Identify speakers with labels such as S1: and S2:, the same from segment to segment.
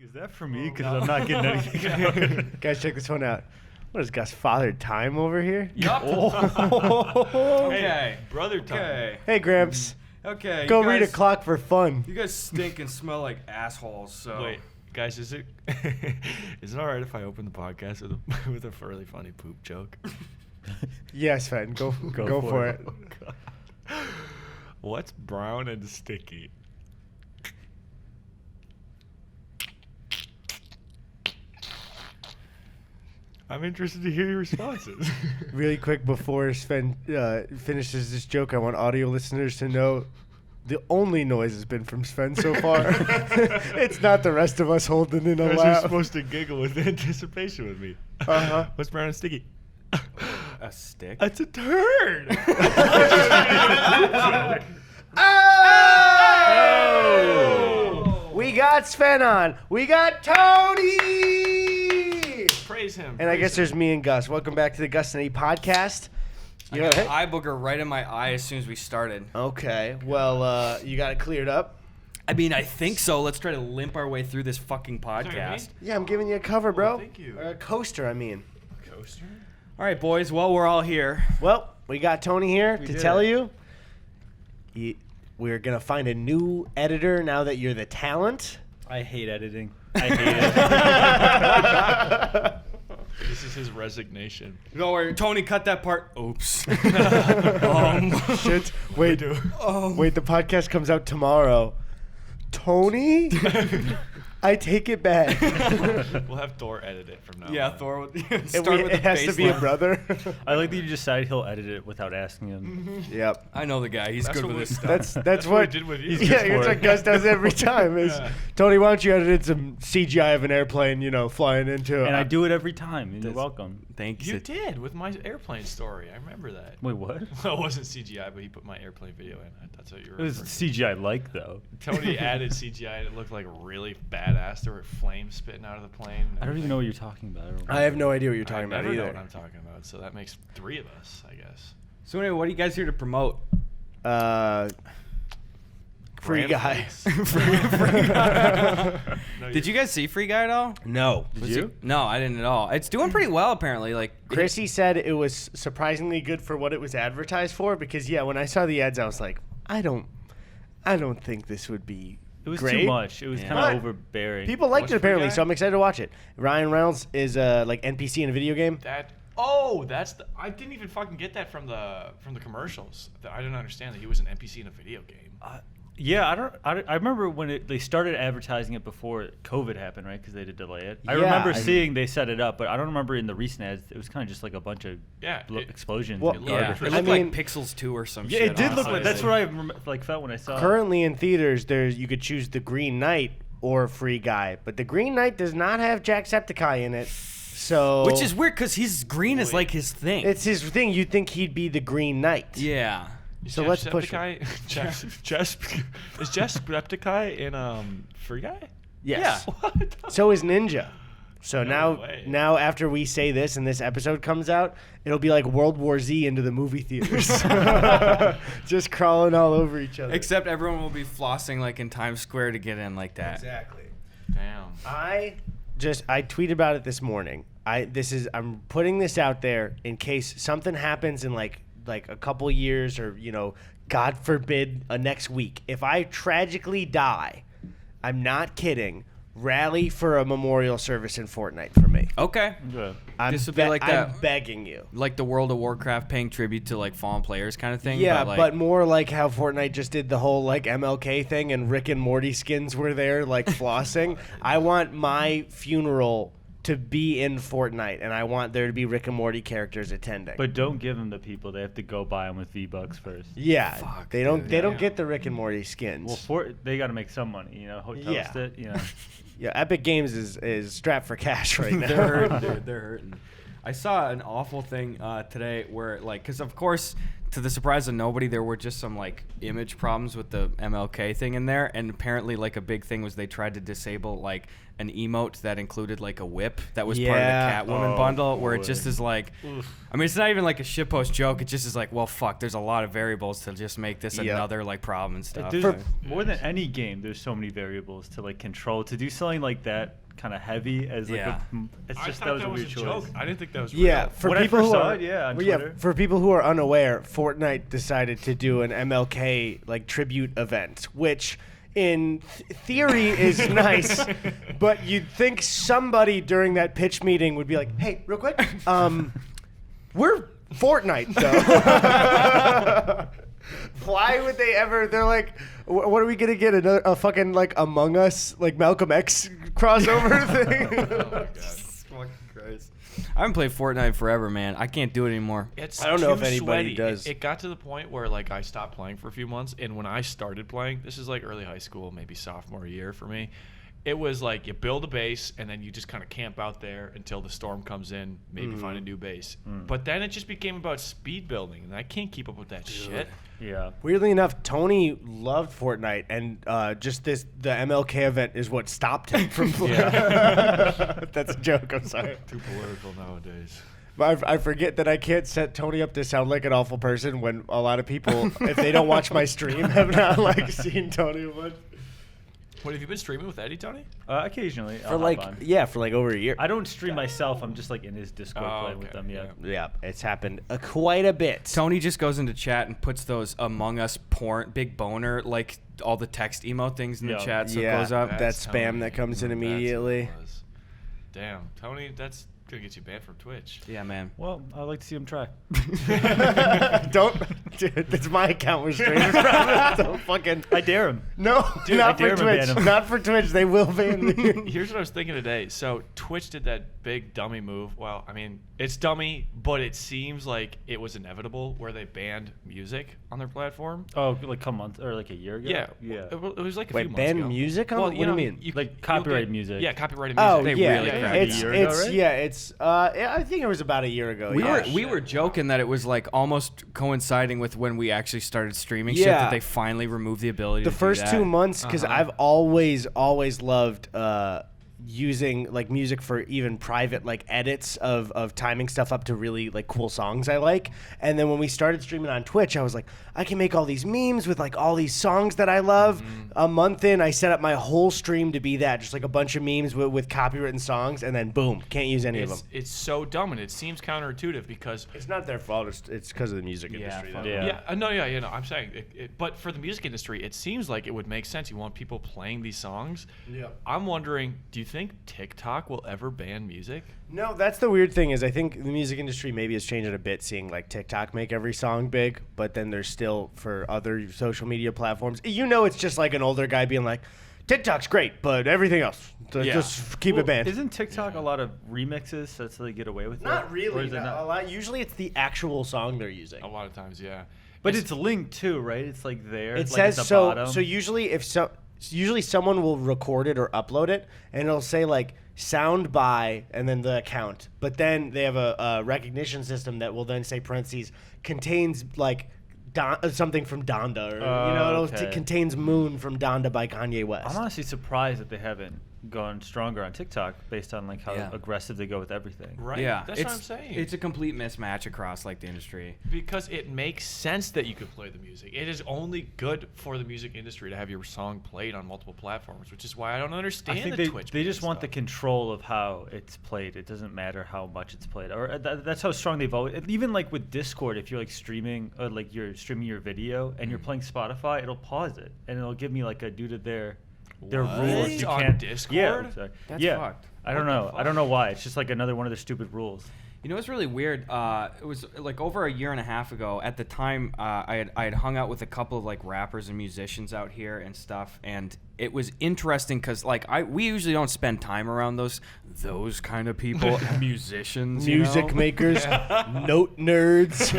S1: Is that for me? Because I'm not getting anything out.
S2: Guys, check this one out. What is Gus fathered time over here?
S3: Yup.
S4: Okay.
S3: Hey,
S4: brother time.
S3: Okay.
S2: Hey, Gramps.
S3: Okay.
S2: Go
S3: you
S2: read a
S3: guys-
S2: clock for fun.
S3: You guys stink and smell like assholes. So.
S4: Wait, guys, is it all right if I open the podcast with a really funny poop joke?
S2: Yes, Sven. Go for it.
S4: Oh, God. What's brown and sticky? I'm interested to hear your responses.
S2: Really quick before Sven finishes this joke, I want audio listeners to know the only noise has been from Sven so far. It's not the rest of us holding in a
S4: You're
S2: laugh.
S4: supposed to giggle with anticipation with me.
S2: Uh-huh.
S4: What's brown and sticky?
S3: A stick.
S4: It's a turd.
S2: Oh! We got Sven on. We got Tony.
S4: Praise him.
S2: And I guess there's me and Gus. Welcome back to the Gus and Eddy podcast.
S3: I
S2: You
S3: got
S2: know,
S3: an eye booger right in my eye as soon as we started.
S2: okay. Well, you got it cleared up.
S3: I mean, I think so. Let's try to limp our way through this fucking podcast.
S2: Yeah, I'm giving you a cover, bro.
S4: thank you.
S2: Or a coaster, I mean.
S4: Coaster?
S3: All right, boys. Well, we're all here.
S2: Well, we got Tony here to
S3: did
S2: tell
S3: it.
S2: you. We're going to find a new editor now that you're the talent.
S1: I hate editing. I hate it.
S4: This is his resignation.
S3: Don't worry, Tony. Cut that part. Oops.
S2: Shit. Wait, wait, the podcast comes out tomorrow. Tony? I take it back.
S4: We'll have Thor edit it from now
S3: Yeah,
S4: on.
S3: Thor. Would
S2: It
S3: start with the
S2: has to be a
S3: baseline.
S2: brother.
S1: I like that you decided he'll edit it without asking him.
S2: Yep.
S3: I know the guy. He's
S4: That's
S3: good
S4: what
S3: with
S4: we-
S3: this stuff.
S2: That's
S4: what we
S2: what
S4: did with you.
S1: He's
S4: He's
S1: good
S2: Yeah,
S1: for
S2: that's
S1: it.
S2: what Gus does every time. Is
S4: Yeah.
S2: Tony, why don't you edit some CGI of an airplane, flying into?
S1: And I do it every time. And you're
S3: That's-
S1: welcome.
S3: Thanks.
S4: You did with my airplane story. I remember that.
S1: Wait, what?
S4: Well, it wasn't CGI, but he put my airplane video in. That's what you were
S1: It was
S4: referring to.
S1: CGI-like, though.
S4: Tony added CGI and it looked like really badass. There were flames spitting out of the plane. and
S1: I don't even know
S4: everything.
S1: what you're talking about.
S2: I have no idea what you're
S4: I
S2: talking about
S4: never know
S2: either.
S4: what I'm talking about. So that makes 3 of us, I guess.
S3: So anyway, what are you guys here to promote?
S2: Free guy.
S4: No,
S3: Did you guys see Free Guy at all?
S2: No.
S1: Did
S3: Was
S1: you?
S3: it- No, I didn't at all. It's doing pretty well apparently. Like
S2: Chrissy said it was surprisingly good for what it was advertised for because when I saw the ads I was like, I don't think this would be
S1: It was
S2: great.
S1: too much. It was
S3: Yeah.
S1: kind
S2: But
S1: of overbearing.
S2: People liked
S4: What's
S2: it
S4: Free
S2: apparently,
S4: Guy?
S2: so I'm excited to watch it. Ryan Reynolds is like NPC in a video game.
S4: That's the. I didn't even fucking get that from the commercials. I didn't understand that he was an NPC in a video game.
S1: Yeah, I remember when they started advertising it before COVID happened, right? Because they did delay it. I
S2: Yeah,
S1: remember
S2: I-
S1: seeing they set it up, but I don't remember in the recent ads. It was kind of just like a bunch of
S4: Yeah,
S1: explosions.
S2: Well,
S1: and
S3: yeah,
S1: garbage.
S3: it
S2: I
S3: looked
S2: mean-
S3: like Pixels 2 or some
S1: Yeah,
S3: shit.
S1: it did look
S3: honestly.
S1: like. That's what I felt when I saw it.
S2: Currently in theaters, you could choose the Green Knight or Free Guy, but the Green Knight does not have Jacksepticeye in it. So
S3: Which is weird because he's green is like his thing.
S2: it's his thing. You'd think he'd be the Green Knight.
S3: yeah.
S2: So let's push it.
S4: Is Jacksepticeye in Free Guy?
S2: Yes.
S4: What?
S2: So is Ninja. So
S4: No way.
S2: now after we say this and this episode comes out, it'll be like World War Z into the movie theaters. Just crawling all over each other.
S3: Except everyone will be flossing like in Times Square to get in like that.
S2: Exactly.
S4: Damn.
S2: I tweeted about it this morning. I'm putting this out there in case something happens in like a couple years or God forbid next week. If I tragically die, I'm not kidding. Rally for a memorial service in Fortnite for me.
S3: Okay.
S1: Yeah.
S3: This would be like that-
S2: I'm begging you.
S3: Like the World of Warcraft paying tribute to like fallen players kind of thing.
S2: Yeah,
S3: like,
S2: but more like how Fortnite just did the whole like MLK thing and Rick and Morty skins were there like flossing. I want my funeral to be in Fortnite and I want there to be Rick and Morty characters attending.
S1: But don't give them to people. They have to go buy them with V-Bucks first.
S2: yeah,
S3: Fuck,
S2: they don't
S3: dude,
S2: they don't
S3: yeah.
S2: get the Rick and Morty skins.
S1: Well, they got to make some money, toast
S2: Yeah.
S1: it,
S2: yeah, Epic Games is strapped for cash right now.
S3: They're hurting, dude. They're hurting. I saw an awful thing today where, like, because of course to the surprise of nobody, there were just some like image problems with the MLK thing in there, and apparently like a big thing was they tried to disable like an emote that included like a whip that was part of the Catwoman bundle, where it just is like, I mean, it's not even like a shitpost joke. It just is like, well, fuck, there's a lot of variables to just make this another like problem and stuff.
S1: More than any game, there's so many variables to like control. To do something like that kind of heavy as like it's just that was a
S4: joke. I didn't think that was
S2: real.
S1: For when people who are on Twitter.
S2: For people who are unaware, Fortnite decided to do an MLK like tribute event, which in theory is nice, but you'd think somebody during that pitch meeting would be like, "Hey, real quick, we're Fortnite though." Why would they ever? They're like, what are we gonna get? A fucking like Among Us, like Malcolm X crossover thing?
S4: Oh my god.
S3: Fucking Christ. I haven't played Fortnite forever, man. I can't do it anymore.
S2: I don't know if
S4: too
S2: anybody
S4: sweaty.
S2: does.
S4: It got to the point where like I stopped playing for a few months, and when I started playing, this is like early high school, maybe sophomore year for me. It was like you build a base and then you just kind of camp out there until the storm comes in, maybe find a new base. But then it just became about speed building, and I can't keep up with that shit.
S1: Yeah.
S2: Weirdly enough, Tony loved Fortnite, and just the MLK event is what stopped him from playing. That's a joke. I'm sorry.
S4: Too political nowadays.
S2: But I forget that I can't set Tony up to sound like an awful person when a lot of people, if they don't watch my stream, have not like seen Tony much.
S4: What, have you been streaming with Eddie, Tony?
S1: Occasionally.
S2: For like over a year.
S1: I don't stream myself. I'm just like in his Discord playing with them.
S2: Yeah, it's happened quite a bit.
S3: Tony just goes into chat and puts those Among Us porn, big boner, like all the text emote things in the chat, so it goes up.
S2: That spam that comes in immediately.
S4: Damn, Tony, that's gonna get you banned from Twitch.
S3: Yeah, man.
S1: Well, I like to see him try.
S2: Don't, dude. It's my account we're streaming from. Don't fucking.
S1: I dare him.
S2: No,
S1: Dude,
S2: not
S1: I
S2: for
S1: dare him to ban
S2: Twitch.
S1: him.
S2: Not for Twitch. They will ban me.
S4: Here's what I was thinking today. So Twitch did that big dummy move. Well, I mean, it's dummy, but it seems like it was inevitable where they banned music on their platform.
S1: Oh, like a month or like a year ago?
S4: Yeah.
S1: Yeah.
S4: It was like a
S2: Wait,
S4: few months
S2: ban
S4: ago.
S2: music on?
S4: Well,
S2: What do you mean?
S1: Like
S4: you'll
S1: copyrighted
S4: get-
S1: music.
S4: Yeah, copyrighted music.
S2: Oh
S3: They
S2: yeah,
S3: really cracked
S2: it's
S1: it. A year ago, right?
S2: it's I think it was about a year ago.
S3: We were joking that it was like almost coinciding with when we actually started streaming shit
S2: Yeah.
S3: that they finally removed the ability
S2: the
S3: to
S2: first
S3: do that.
S2: 2 months because I've always loved using like music for even private like edits of timing stuff up to really like cool songs I like. And then when we started streaming on Twitch, I was like, I can make all these memes with like all these songs that I love. A month in, I set up my whole stream to be that, just like a bunch of memes with copywritten songs, and then boom, can't use any of them.
S4: It's so dumb, and it seems counterintuitive because
S2: It's not their fault. It's because of the music industry.
S3: fuck
S2: though.
S1: Yeah.
S4: no, I'm saying but for the music industry, it seems like it would make sense. You want people playing these songs.
S2: Yeah.
S4: I'm wondering, do you think TikTok will ever ban music?
S2: No, that's the weird thing is I think the music industry maybe has changed it a bit, seeing like TikTok make every song big, but then there's still for other social media platforms. You know, it's just like an older guy being like, TikTok's great, but everything else, just keep it banned.
S1: Isn't TikTok a lot of remixes so they get away with it?
S2: Not
S1: Or
S2: really.
S1: is it not?
S2: A lot. Usually, it's the actual song they're using.
S4: A lot of times, yeah.
S1: But it's linked too, right? It's like there.
S2: It
S1: like
S2: says
S1: at the
S2: so.
S1: bottom.
S2: So usually someone will record it or upload it, and it'll say like sound by and then the account. But then they have a recognition system that will then say parentheses contains like something from Donda, or it contains Moon from Donda by Kanye West.
S1: I'm honestly surprised that they haven't gone stronger on TikTok based on like how aggressive they go with everything.
S4: Right.
S3: Yeah,
S4: That's what I'm saying.
S3: It's a complete mismatch across like the industry.
S4: Because it makes sense that you could play the music. It is only good for the music industry to have your song played on multiple platforms, which is why I don't understand
S1: I think
S4: the Twitch.
S1: they just
S4: ban
S1: want the
S4: stuff.
S1: control of how it's played. It doesn't matter how much it's played, or that's how strong they've always. Even like with Discord, if you're like streaming, or like you're streaming your video and you're playing Spotify, it'll pause it and it'll give me like a due to their
S4: What?
S1: rules. You
S4: On
S1: can't.
S4: Discord?
S1: Yeah, sorry.
S3: That's
S1: yeah.
S3: fucked.
S1: I don't know. I don't know why. It's just like another one of their stupid rules.
S3: You know what's really weird? It was like over a year and a half ago. At the time, I had hung out with a couple of like rappers and musicians out here and stuff, and it was interesting because like we usually don't spend time around those kind of people, musicians,
S2: Music makers, note nerds.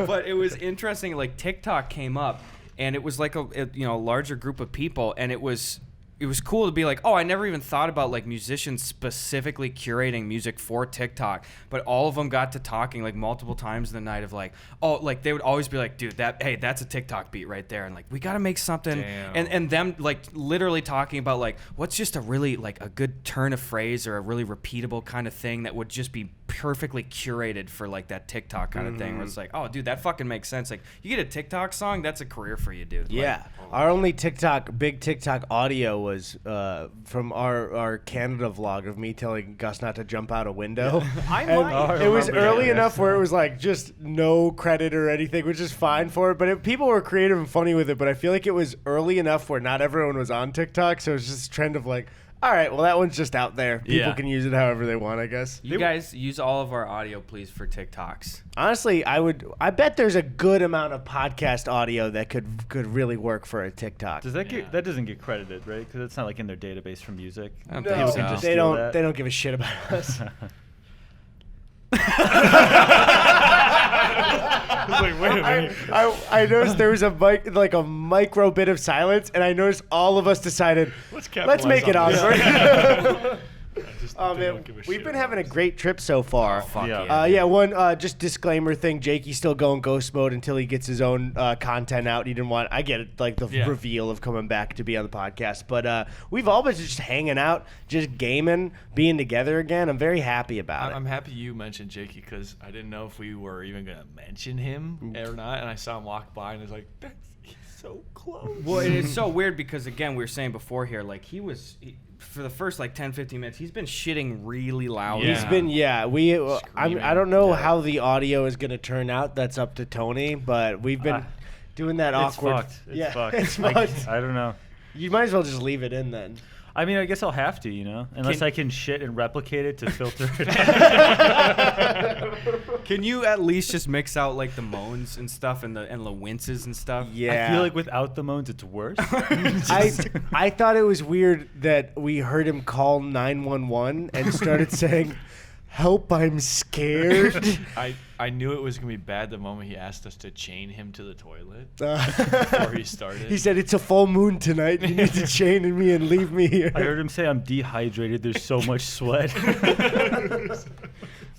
S3: But it was interesting. Like TikTok came up, and it was like a larger group of people, and it was it was cool to be like, oh, I never even thought about like musicians specifically curating music for TikTok, but all of them got to talking like multiple times in the night of like, oh, like they would always be like, dude, that's a TikTok beat right there, and like we got to make something.
S4: Damn.
S3: And them like literally talking about like what's just a really like a good turn of phrase or a really repeatable kind of thing that would just be perfectly curated for like that TikTok kind of thing where it's like, oh dude, that fucking makes sense. Like you get a TikTok song, that's a career for you, dude.
S2: Yeah. Our only big TikTok audio was from our Canada vlog of me telling Gus not to jump out a window. It was early enough where it was like just no credit or anything, which is fine for it. But people were creative and funny with it. But I feel like it was early enough where not everyone was on TikTok. So it was just a trend of like, all right, well, that one's just out there. People can use it however they want, I guess.
S3: You guys use all of our audio, please, for TikToks.
S2: Honestly, I bet there's a good amount of podcast audio that could really work for a TikTok.
S1: Does that that doesn't get credited, right? Because it's not like in their database from music.
S3: I don't
S2: No,
S3: think so.
S1: just
S2: they
S1: steal
S2: don't.
S1: that.
S2: They don't give a shit about us.
S4: Like, wait a minute.
S2: I noticed there was a micro bit of silence, and I noticed all of us decided, let's make it awkward. Oh man, we've been having a great trip so far.
S3: Fuck
S1: Yeah.
S3: yeah.
S2: One just disclaimer thing. Jakey's still going ghost mode until he gets his own content out. He didn't want. I get it, like the reveal of coming back to be on the podcast. But we've all been just hanging out, just gaming, being together again. I'm very happy about it.
S4: I'm happy you mentioned Jakey because I didn't know if we were even gonna mention him or not, and I saw him walk by and I was like, he's so close.
S3: Well, it's so weird because, again, we were saying before here, like, for the first, like, 10, 15 minutes, he's been shitting really loud.
S4: Yeah.
S2: He's been, we.
S3: Screaming.
S2: I don't know how the audio is going to turn out. That's up to Tony, but we've been doing that
S1: It's
S2: awkward.
S1: fucked. It's fucked.
S2: It's
S1: Like,
S2: fucked.
S1: I don't know.
S2: You might as well just leave it in then.
S1: I mean, I guess I'll have to, unless I can shit and replicate it to filter it.
S3: Can you at least just mix out, like, the moans and stuff and the winces and stuff?
S2: Yeah.
S1: I feel like without the moans, it's worse.
S2: I thought it was weird that we heard him call 911 and started saying, "Help, I'm scared."
S4: I knew it was gonna be bad the moment he asked us to chain him to the toilet before he started.
S2: He said, "It's a full moon tonight. You need to chain me and leave me here."
S1: I heard him say, I'm dehydrated. There's so much sweat.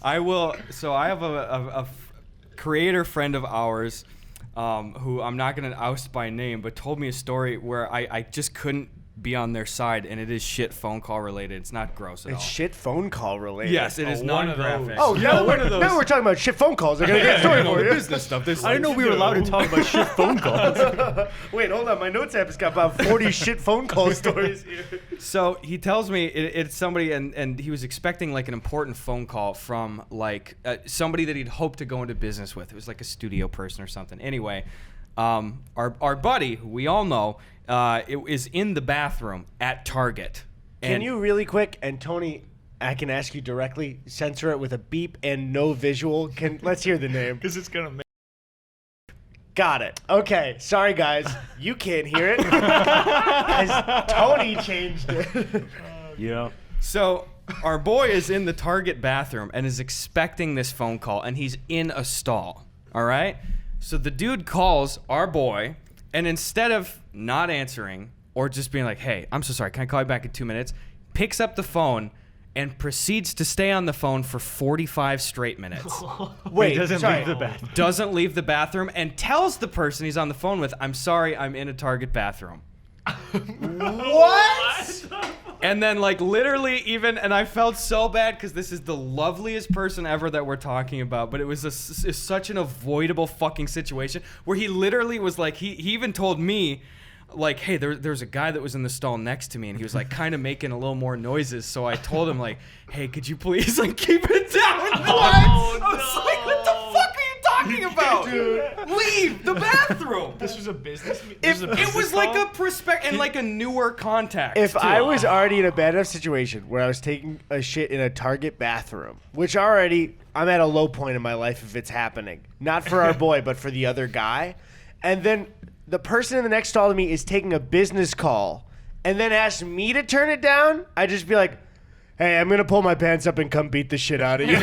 S3: I will. So I have a creator friend of ours who I'm not going to oust by name, but told me a story where I just couldn't be on their side, and it is shit phone call related. It's not gross at all.
S2: It's shit phone call related.
S3: Yes, it is
S4: one of
S3: non-graphic.
S2: Oh,
S4: Yeah,
S2: now
S4: one of those.
S2: Now we're talking about shit phone calls. I got a good story for you.
S3: Business stuff. This
S1: I didn't know we were allowed to talk about shit phone calls.
S2: Wait, hold on. My notes app has got about 40 shit phone call stories here.
S3: So he tells me it's somebody, and he was expecting like an important phone call from like somebody that he'd hoped to go into business with. It was like a studio person or something. Anyway, our buddy, who we all know, it is in the bathroom at Target.
S2: Can
S3: And
S2: you really quick, and Tony, I can ask you directly, censor it with a beep and no visual. Let's hear the name.
S4: Because it's gonna make.
S2: Got it. Okay. Sorry, guys. You can't hear it. As Tony changed it.
S3: So our boy is in the Target bathroom and is expecting this phone call, and he's in a stall. All right? So the dude calls our boy, and instead of not answering or just being like, hey, I'm so sorry, can I call you back in 2 minutes? Picks up the phone and proceeds to stay on the phone for 45 straight minutes.
S2: Wait,
S1: He doesn't
S2: sorry.
S1: leave the bathroom.
S3: Doesn't leave the bathroom and tells the person he's on the phone with, I'm sorry, I'm in a Target bathroom.
S2: What?
S3: And then, like, literally even, and I felt so bad because this is the loveliest person ever that we're talking about, but it was such an avoidable fucking situation where he literally was like, he even told me, like, hey, there's a guy that was in the stall next to me, and he was, like, kind of making a little more noises, so I told him, like, hey, could you please, like, keep it down? I was like, what the fuck are you talking about? Leave the bathroom.
S4: This was a business.
S3: It was like a prospect and like a newer contact.
S2: If
S3: too.
S2: I was already in a bad enough situation where I was taking a shit in a Target bathroom, which already I'm at a low point in my life if it's happening, not for our boy, but for the other guy, and then the person in the next stall to me is taking a business call and then asks me to turn it down, I'd just be like, Hey, I'm gonna pull my pants up and come beat the shit out of you.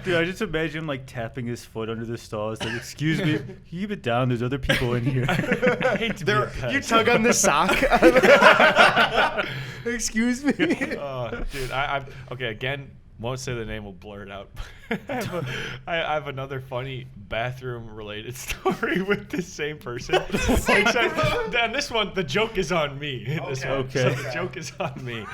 S1: Dude, I just imagine like tapping his foot under the stalls. Like, excuse me, keep it down. There's other people in here. I hate to be a pest.
S2: You tug on the sock. Excuse me.
S4: Dude, okay, again, won't say the name, we'll blur it out. I have another funny bathroom-related story with this same person. Except, and this one, the joke is on me.
S1: Okay.
S4: So the joke is on me.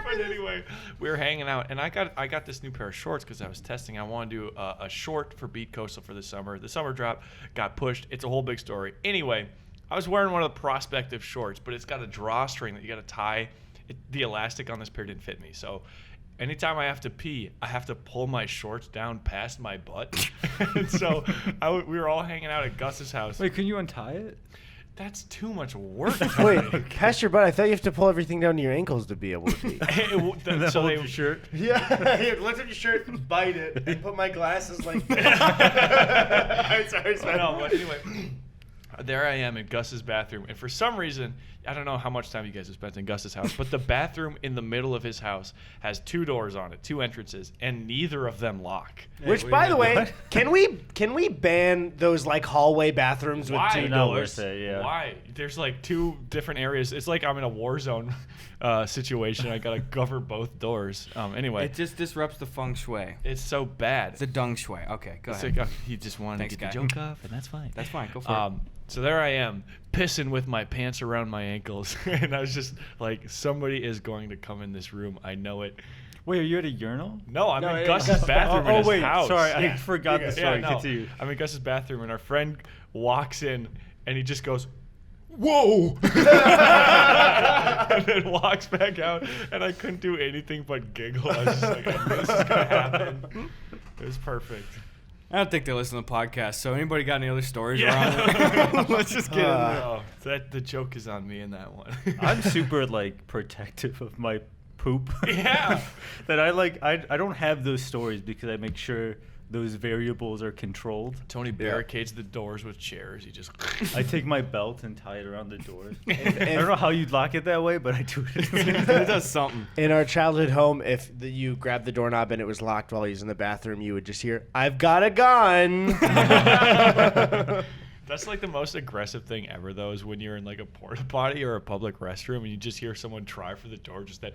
S4: But anyway, we were hanging out, and I got this new pair of shorts because I was testing. I want to do a short for Beat Coastal for the summer. The summer drop got pushed. It's a whole big story. Anyway, I was wearing one of the prospective shorts, but it's got a drawstring that you got to tie. The elastic on this pair didn't fit me, so anytime I have to pee, I have to pull my shorts down past my butt. And so we were all hanging out at Gus's house.
S1: Wait, can you untie it?
S4: That's too much work.
S2: Wait, past your butt. I thought you have to pull everything down to your ankles to be able to pee.
S4: So
S1: your shirt.
S2: Yeah, here, lift up your shirt, bite it, and put my glasses like this. Sorry, Sven.
S4: No, but anyway, there I am in Gus's bathroom, and for some reason, I don't know how much time you guys have spent in Gus's house, but the bathroom in the middle of his house has 2 doors on it, 2 entrances, and neither of them lock.
S2: Which, by the way, can we ban those like hallway bathrooms with
S4: Why?
S2: 2
S1: Not
S2: doors?
S1: worth it, yeah.
S4: Why? There's like 2 different areas. It's like I'm in a war zone situation. I gotta cover both doors. Anyway,
S3: It just disrupts the feng shui.
S4: it's so bad.
S3: The dung shui. Okay, go
S4: It's
S3: ahead.
S4: like, he just wanted
S3: Thanks,
S4: to get
S3: guy.
S4: the joke off, and that's fine.
S3: That's fine. Go for it.
S4: So there I am, pissing with my pants around my ankles, and I was just like, somebody is going to come in this room. I know it.
S1: Wait, are you at a urinal?
S4: No, I'm
S2: No,
S4: in
S2: yeah,
S4: Gus's
S2: Gus's
S4: bathroom in his
S1: wait,
S4: house.
S1: sorry,
S2: Yeah,
S1: I forgot the
S2: you're good.
S1: story.
S4: no.
S1: Continue.
S4: I'm in Gus's bathroom, and our friend walks in, and he just goes, "Whoa!" and then walks back out, and I couldn't do anything but giggle. I was just like, I knew this is gonna happen. It was perfect.
S3: I don't think they listen to the podcast. So anybody got any other stories
S4: Yeah.
S3: around? Let's just get in there.
S4: Oh, the joke is on me in that one.
S1: I'm super like protective of my poop.
S4: Yeah.
S1: That I don't have those stories because I make sure those variables are controlled.
S4: Tony barricades the doors with chairs. He just.
S1: I take my belt and tie it around the doors. I
S2: If-
S1: don't know how you'd lock it that way, but I do it.
S3: It does something.
S2: In our childhood home, if you grabbed the doorknob and it was locked while he was in the bathroom, you would just hear, "I've got a gun."
S4: That's like the most aggressive thing ever, though, is when you're in like a porta potty or a public restroom and you just hear someone try for the door, just that.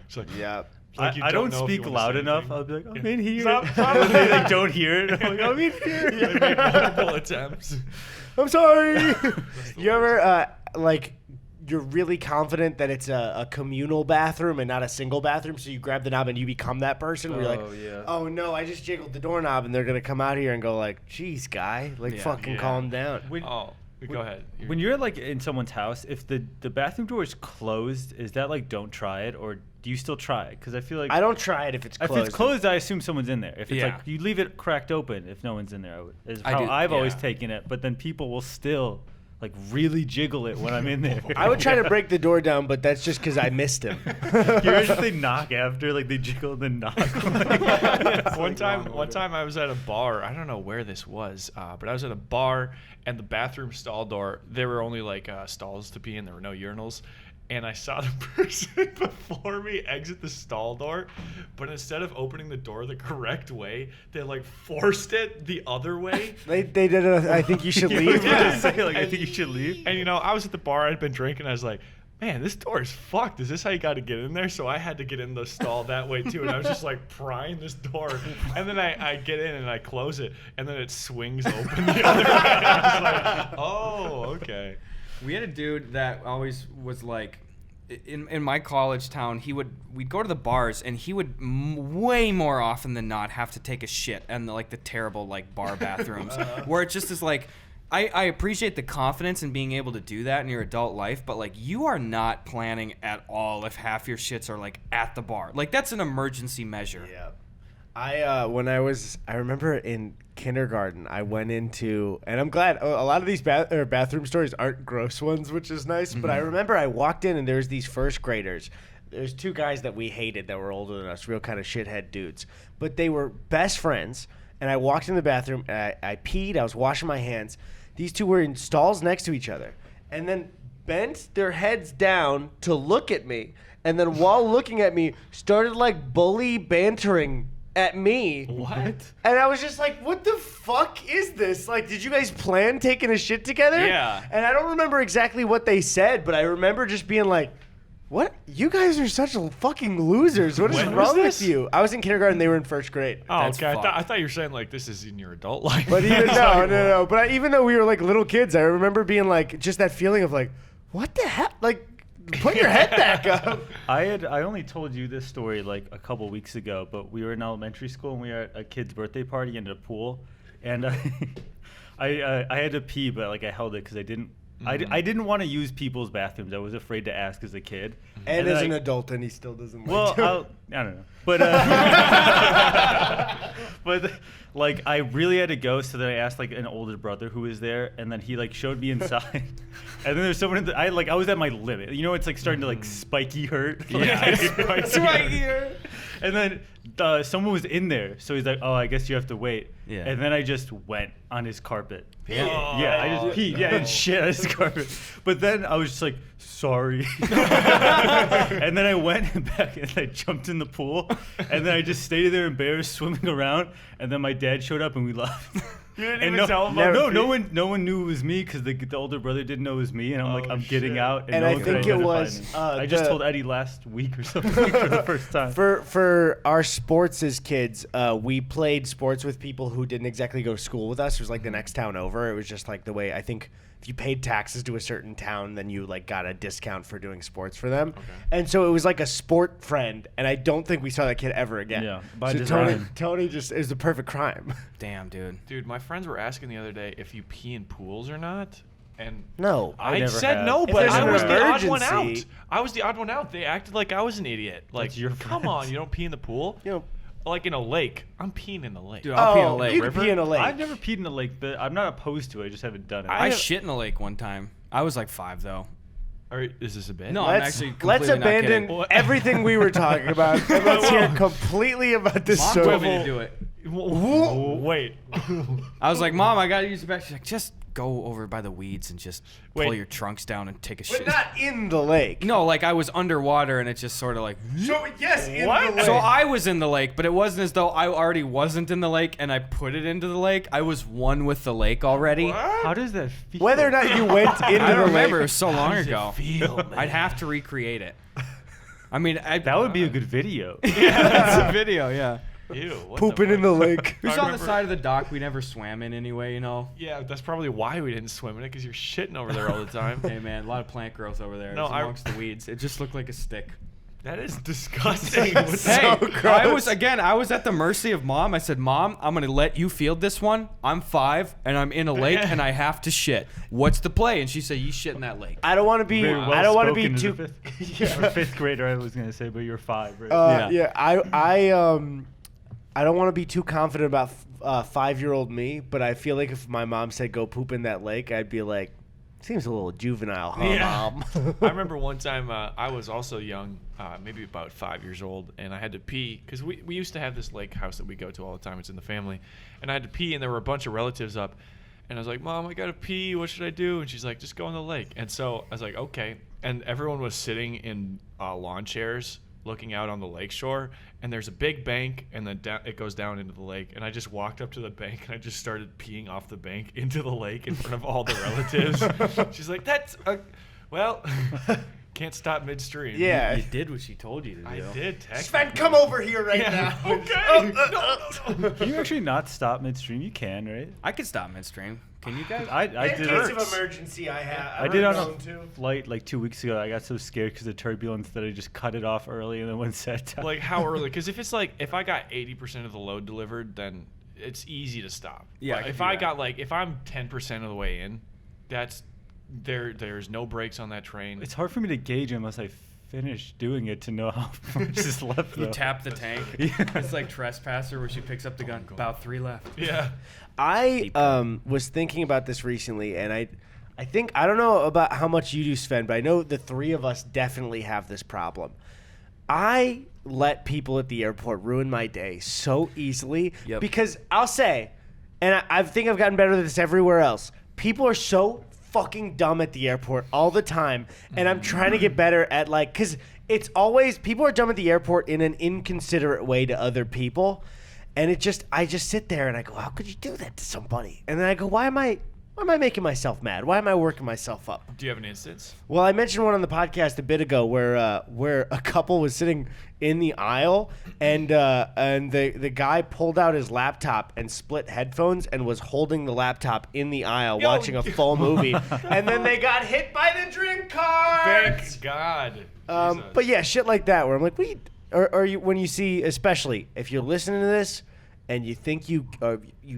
S4: It's like,
S2: Yeah.
S4: it's like you
S1: I don't
S4: know if you
S1: speak
S4: wanna
S1: loud
S4: say
S1: enough.
S4: anything.
S1: I'll be like, I'm
S4: Yeah.
S1: in here.
S4: Stop
S1: And they like, don't hear it. I'm like, I'm in here.
S4: They make multiple attempts.
S2: I'm sorry. You ever like you're really confident that it's a communal bathroom and not a single bathroom, so you grab the knob and you become that person where you're like,
S1: Oh, yeah.
S2: "Oh no, I just jiggled the doorknob," and they're gonna come out here and go like, "Jeez, guy, like
S3: Yeah.
S2: fucking
S4: Yeah.
S2: calm down."
S1: When,
S4: Oh, go ahead.
S1: when you're like in someone's house, if the bathroom door is closed, is that like don't try it, or do you still try it? Because I feel like
S2: I don't try it if it's
S1: if
S2: closed.
S1: it's closed, I assume someone's in there. If it's
S3: Yeah.
S1: like you leave it cracked open, if no one's in there, is
S3: I
S1: how
S3: do-
S1: I've always
S3: yeah.
S1: taken it. But then people will still like really jiggle it when I'm in there.
S2: I would try to break the door down, but that's just because I missed him.
S1: You imagine they knock after, like they jiggle and then knock.
S4: one time I was at a bar. I don't know where this was, but I was at a bar, and the bathroom stall door, there were only like stalls to pee in. There were no urinals. And I saw the person before me exit the stall door, but instead of opening the door the correct way, they like forced it the other way.
S2: They did a, I think you should leave.
S1: Yeah. Say, like, I think you should leave.
S4: And you know, I was at the bar, I'd been drinking, I was like, man, this door is fucked. Is this how you got to get in there? So I had to get in the stall that way too. And I was just like prying this door. And then I get in and I close it. And then it swings open the other way. I was like, oh, okay.
S3: We had a dude that always was like, in my college town, we'd go to the bars and he would way more often than not have to take a shit in the terrible like bar bathrooms where it just is like, I appreciate the confidence in being able to do that in your adult life, but like you are not planning at all if half your shits are like at the bar. Like that's an emergency measure.
S2: Yeah. I remember in kindergarten, I went into, and I'm glad a lot of these bathroom stories aren't gross ones, which is nice. But I remember I walked in and there was these first graders. There's 2 guys that we hated that were older than us, real kind of shithead dudes. But they were best friends. And I walked in the bathroom and I peed. I was washing my hands. These 2 were in stalls next to each other, and then bent their heads down to look at me. and then while looking at me, started like bully bantering at me.
S4: What?
S2: And I was just like, what the fuck is this? Like, did you guys plan taking a shit together?
S3: Yeah.
S2: And I don't remember exactly what they said, but I remember just being like, what? You guys are such fucking losers. What is
S4: When was
S2: wrong
S4: this?
S2: with you? I was in kindergarten. They were in first grade.
S4: Oh,
S3: That's
S4: okay. I
S3: fucked.
S4: thought you were saying like this is in your adult life.
S2: But even
S4: It's
S2: no,
S4: like,
S2: no. But even though we were like little kids, I remember being like, just that feeling of like, what the heck? Like, put your head back up.
S1: I only told you this story like a couple weeks ago, but we were in elementary school and we were at a kid's birthday party in a pool, and I had to pee, but like I held it because I didn't. I didn't want to use people's bathrooms. I was afraid to ask as a kid.
S2: And
S1: then
S2: as
S1: I-
S2: an adult, and he still doesn't.
S1: Well,
S2: like
S1: I don't know, but but like I really had to go, so then I asked like an older brother who was there, and then he like showed me inside, and then there's someone in the, I was at my limit. You know, it's like starting to like spiky hurt.
S4: Yeah,
S1: Spiky hurt. And then someone was in there, so he's like, "Oh, I guess you have to wait."
S3: Yeah.
S1: And then I just went on his carpet.
S3: Yeah.
S1: Yeah, I just peed. Yeah, and shit on his carpet. But then I was just like, sorry. And then I went back and I jumped in the pool. And then I just stayed there embarrassed, swimming around. And then my dad showed up and we left.
S4: You didn't
S1: And
S4: even tell him about
S1: no one knew it was me because the older brother didn't know it was me. And I'm like, I'm getting
S4: shit.
S1: out.
S2: And
S1: no
S2: I
S1: one could
S2: think it
S1: identify
S2: was,
S1: me.
S2: uh,
S1: I just
S2: the-
S1: told Eddie last week or something for the first time.
S2: For our sports as kids, we played sports with people who didn't exactly go to school with us. It was like the next town over. It was just like the way, I think if you paid taxes to a certain town, then you like got a discount for doing sports for them. And so it was like a sport friend, and I don't think we saw that kid ever again.
S1: Yeah, by
S2: so
S1: design.
S2: Tony just is the perfect crime.
S3: Damn, dude.
S4: Dude, my friends were asking the other day if you pee in pools or not, and
S2: No.
S1: I
S4: I
S1: never
S4: said
S1: have.
S4: no,
S1: If
S4: but
S2: there's
S4: I
S2: an
S4: was the odd one out.
S2: emergency-
S4: I was the odd one out. They acted like I was an idiot. Like,
S1: That's your
S4: come
S1: friends.
S4: on, you don't pee in the pool?
S2: You know,
S4: Like in a lake. I'm peeing in the lake.
S3: Dude, I'll pee in a
S2: oh,
S3: lake.
S2: you can pee in a lake.
S1: I've never peed in a lake, but I'm not opposed to it. I just haven't done it.
S3: I
S4: have-
S3: shit in a lake one time. I was like 5 though.
S4: Or is this a bit?
S3: No, I'm
S2: Let's,
S3: actually
S2: let's
S3: completely not
S2: abandon
S3: kidding.
S2: everything we were talking about. And let's hear completely about this
S3: Mom
S2: story.
S3: told me to do it.
S4: Wait.
S3: I was like, Mom, I gotta use the back. She's like, just go over by the weeds and just pull
S4: Wait.
S3: your trunks down and take a
S2: But
S3: shit.
S2: not in the lake.
S3: No, like I was underwater and it just sort of like.
S2: So, yes, in
S4: What?
S2: the lake.
S3: So I was in the lake, but it wasn't as though I already wasn't in the lake and I put it into the lake. I was one with the lake already.
S1: How does that feel?
S2: Whether or not you went into
S3: I
S2: the
S3: don't remember. It
S2: lake.
S3: was so long
S1: does it
S3: ago.
S1: feel, man?
S3: I'd have to recreate it. I mean,
S1: That would be a good video.
S3: yeah, that's a video. Yeah,
S4: Ew. What
S2: Pooping
S4: the
S2: in the
S4: fuck?
S2: lake.
S3: it was
S4: I
S3: on the
S4: remember-
S3: side of the dock we never swam in anyway. You know.
S4: Yeah, that's probably why we didn't swim in it, because you're shitting over there all the time.
S3: Hey man, a lot of plant growth over there.
S4: No,
S3: It's
S4: I-
S3: amongst the weeds. It just looked like a stick.
S4: That is disgusting.
S2: That's
S4: What's
S3: Hey,
S2: so
S3: I
S2: gross.
S3: was at the mercy of Mom. I said, Mom, I'm gonna let you field this one. I'm 5 and I'm in a lake and I have to shit. What's the play? And she said, you shit in that lake.
S2: I don't want to be.
S1: Very
S2: I don't want to be
S1: well-spoken
S2: too.
S1: as a fifth, or fifth grader, I was gonna say, but you're 5, right?
S2: Yeah. I don't want to be too confident about 5-year-old me, but I feel like if my mom said go poop in that lake, I'd be like, seems a little juvenile, huh, Mom?
S4: I remember one time I was also young, maybe about 5 years old, and I had to pee because we used to have this lake house that we go to all the time. It's in the family, and I had to pee, and there were a bunch of relatives up, and I was like, Mom, I gotta pee. What should I do? And she's like, just go in the lake. And so I was like, okay. And everyone was sitting in lawn chairs looking out on the lake shore, and there's a big bank, and then it goes down into the lake, and I just walked up to the bank and I just started peeing off the bank into the lake in front of all the relatives. She's like, that's well, can't stop midstream.
S2: Yeah.
S3: You did what she told you to do.
S4: I did technically.
S2: Sven, come over here right
S4: Yeah,
S2: now.
S4: okay.
S1: Can you actually not stop midstream? You can, right?
S3: I could stop midstream. Can you guys?
S1: I
S2: In
S1: did
S2: case
S1: it.
S2: of emergency,
S1: I did on a flight like 2 weeks ago. I got so scared because of turbulence that I just cut it off early and then went sat down.
S4: Like how early? Because if it's like if I got 80% of the load delivered, then it's easy to stop.
S3: Yeah,
S4: But
S3: I
S4: if
S3: could do
S4: I
S3: that.
S4: got like if I'm 10% of the way in, that's there's no brakes on that train.
S1: It's hard for me to gauge unless I finish doing it to know how much is left.
S3: You
S1: though.
S3: tap the tank.
S1: Yeah.
S3: It's like Trespasser where she picks up the gun. About 3 left.
S4: Yeah.
S2: I was thinking about this recently, and I think I don't know about how much you do, Sven, but I know the 3 of us definitely have this problem. I let people at the airport ruin my day so easily
S3: Yep.
S2: because I'll say, and I think I've gotten better at this everywhere else. People are so fucking dumb at the airport all the time, and I'm trying to get better at like, because it's always people are dumb at the airport in an inconsiderate way to other people, and I just sit there and I go, how could you do that to somebody? And then I go, why am I making myself mad? Why am I working myself up?
S4: Do you have an instance?
S2: Well, I mentioned one on the podcast a bit ago where a couple was sitting in the aisle and the guy pulled out his laptop and split headphones and was holding the laptop in the aisle watching a full movie, and then they got hit by the drink cart.
S4: Thank God.
S2: But yeah, shit like that where I'm like, or you when you see, especially if you're listening to this and you think you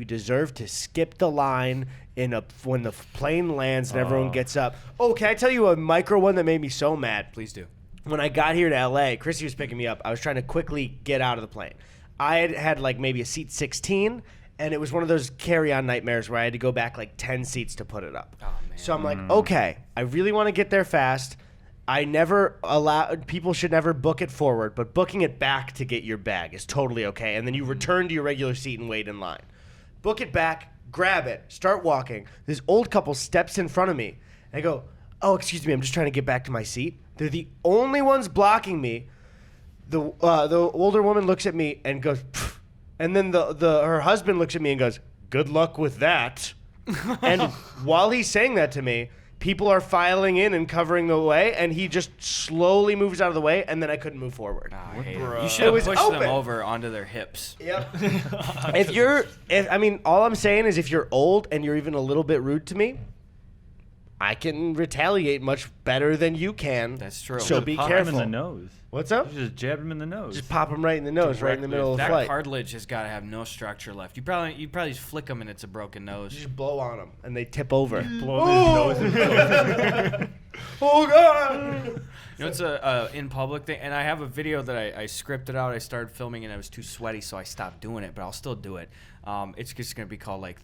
S2: deserve to skip the line when the plane lands and everyone gets up. Oh, can I tell you a micro one that made me so mad?
S3: Please do.
S2: When I got here to LA, Chrissy was picking me up. I was trying to quickly get out of the plane. I had like maybe a seat 16, and it was one of those carry-on nightmares where I had to go back like 10 seats to put it up.
S3: Oh, man.
S2: So I'm like, okay, I really want to get there fast. I never people should never book it forward, but booking it back to get your bag is totally okay. And then you return to your regular seat and wait in line. Book it back, grab it, start walking. This old couple steps in front of me. And I go, oh, excuse me, I'm just trying to get back to my seat. They're the only ones blocking me. The older woman looks at me and goes, pfft. And then her husband looks at me and goes, good luck with that. And while he's saying that to me, people are filing in and covering the way, and he just slowly moves out of the way, and then I couldn't move forward.
S3: I hate
S4: Bro.
S3: it. You
S2: It
S3: should have
S2: was
S3: pushed
S2: open.
S3: them over onto their hips.
S2: Yep. All I'm saying is if you're old and you're even a little bit rude to me, I can retaliate much better than you can.
S3: That's true.
S2: So
S1: Just
S2: be
S1: pop
S2: careful.
S1: him in the nose.
S2: What's up?
S1: You just jab him in the nose.
S2: Just pop him right in the nose, right in the middle of the
S3: That
S2: flight.
S3: cartilage has got to have no structure left. You probably just flick them and it's a broken nose.
S2: You just blow on them, and they tip over.
S1: blow his nose.
S2: Oh, God!
S3: You know, it's a in public thing, and I have a video that I scripted out. I started filming, and I was too sweaty, so I stopped doing it. But I'll still do it. It's just gonna be called like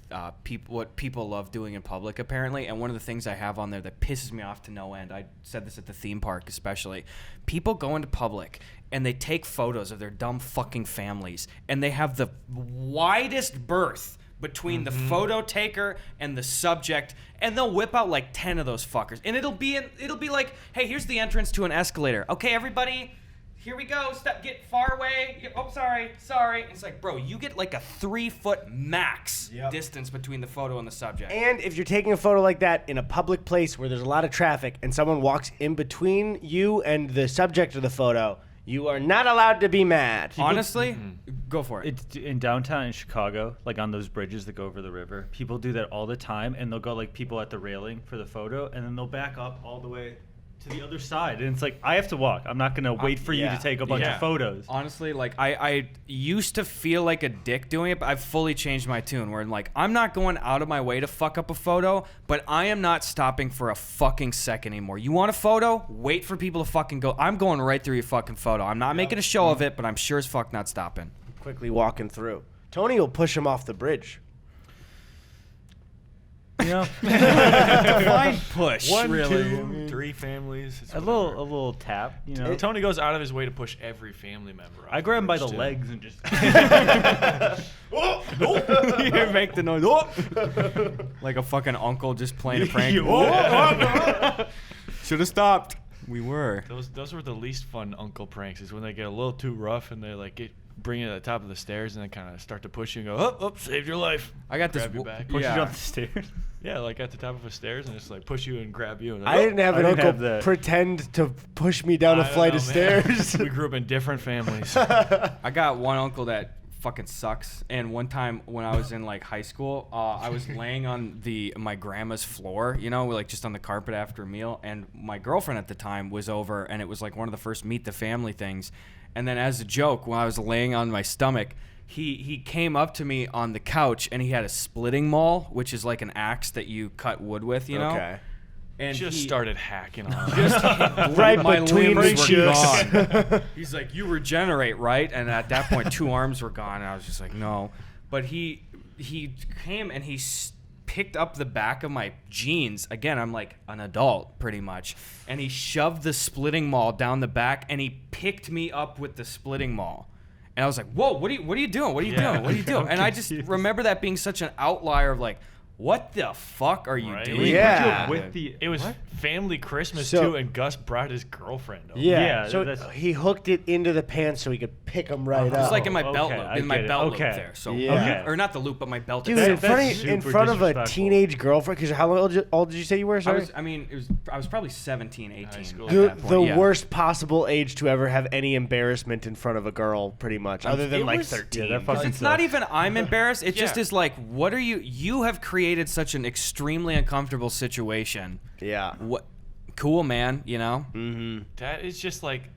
S3: what people love doing in public, apparently. And one of the things I have on there that pisses me off to no end. I said this at the theme park, especially. People go into public and they take photos of their dumb fucking families, and they have the widest berth between the photo taker and the subject, and they'll whip out like 10 of those fuckers, and it'll be like, hey, here's the entrance to an escalator. Okay, everybody, here we go. Step, get far away. Oh, sorry. It's like, bro, you get like a 3-foot max distance between the photo and the subject.
S2: And if you're taking a photo like that in a public place where there's a lot of traffic and someone walks in between you and the subject of the photo, you are not allowed to be mad.
S3: Honestly, go for it.
S1: It's in downtown in Chicago, like on those bridges that go over the river. People do that all the time, and they'll go like people at the railing for the photo, and then they'll back up all the way to the other side, and it's like, I have to walk. I'm not gonna wait for you to take a bunch of photos.
S3: Honestly, like I used to feel like a dick doing it, but I've fully changed my tune where like I'm not going out of my way to fuck up a photo, but I am not stopping for a fucking second anymore. You want a photo? Wait for people to fucking go. I'm going right through your fucking photo. I'm not making a show of it, but I'm sure as fuck not stopping.
S2: Quickly walking through. Tony will push him off the bridge.
S1: You know,
S3: Define push.
S4: 1,
S3: really.
S4: 2, 3 families. It's
S1: a
S4: whatever.
S1: little tap. You know,
S4: Tony goes out of his way to push every family member.
S1: I grab him by the legs and just.
S3: You make the noise. Like a fucking uncle just playing a prank. Should have stopped. We were.
S4: Those were the least fun uncle pranks. Is when they get a little too rough and they like bring you to the top of the stairs and then kind of start to push you and go, oh, saved your life.
S3: I got
S4: Grab
S3: this.
S4: you back.
S1: Push
S3: Yeah.
S1: you up the stairs.
S4: Yeah, like at the top of the stairs and just like push you and grab you. And
S2: I didn't have
S1: I
S2: an
S1: didn't
S2: uncle
S1: have that.
S2: pretend to push me down a
S4: I don't
S2: flight
S4: know,
S2: of
S4: man.
S2: stairs.
S4: We grew up in different families.
S3: I got one uncle that fucking sucks. And one time when I was in like high school, I was laying on my grandma's floor, you know, like just on the carpet after a meal. And my girlfriend at the time was over, and it was like one of the first meet the family things. And then as a joke, when I was laying on my stomach, he came up to me on the couch, and he had a splitting maul, which is like an axe that you cut wood with, you know.
S2: Okay.
S3: And
S4: Just
S3: he
S4: started hacking on
S3: just
S2: Right
S3: my
S2: between the
S3: limbs were
S2: cheeks.
S3: gone. He's like, you regenerate, right? And at that point, 2 arms were gone, and I was just like, no. But he came and he picked up the back of my jeans. Again, I'm like an adult, pretty much. And he shoved the splitting maul down the back, and he picked me up with the splitting maul. And I was like, whoa, what are you doing? What are you doing? What are you doing? And I just remember that being such an outlier of like, what the fuck are you
S4: Right.
S3: doing?
S2: Yeah.
S1: with the
S4: It was family Christmas
S2: So-
S4: too, and Gus brought his girlfriend over.
S1: Yeah,
S2: so
S1: that's-
S2: he hooked it into the pants so he could pick them right
S3: It
S2: up.
S3: was like in my
S1: Oh,
S3: belt
S1: okay,
S3: loop,
S1: I
S3: in my
S1: get it.
S3: belt loop
S1: Okay.
S3: there. So
S2: Yeah.
S1: Okay.
S3: or not the loop, but my belt.
S2: Dude,
S3: itself.
S2: in front,
S1: that's
S2: of, in
S1: super
S2: front of a
S1: disrespectful.
S2: teenage girlfriend, because how old did you say you were?
S3: I
S2: Sorry?
S3: was. I mean, I was probably 17, 18.
S4: school.
S3: at
S2: the
S3: that point, yeah.
S2: worst possible age to ever have any embarrassment in front of a girl, pretty much, other than
S3: It
S2: like
S3: was-
S2: 13.
S1: Yeah, that fucking
S3: It's not
S1: sucks.
S3: even I'm embarrassed. It just
S4: Yeah.
S3: is like, what are you? You have created such an extremely uncomfortable situation.
S2: Yeah.
S3: What? Cool, man. You know.
S2: Mm-hmm.
S4: That is just like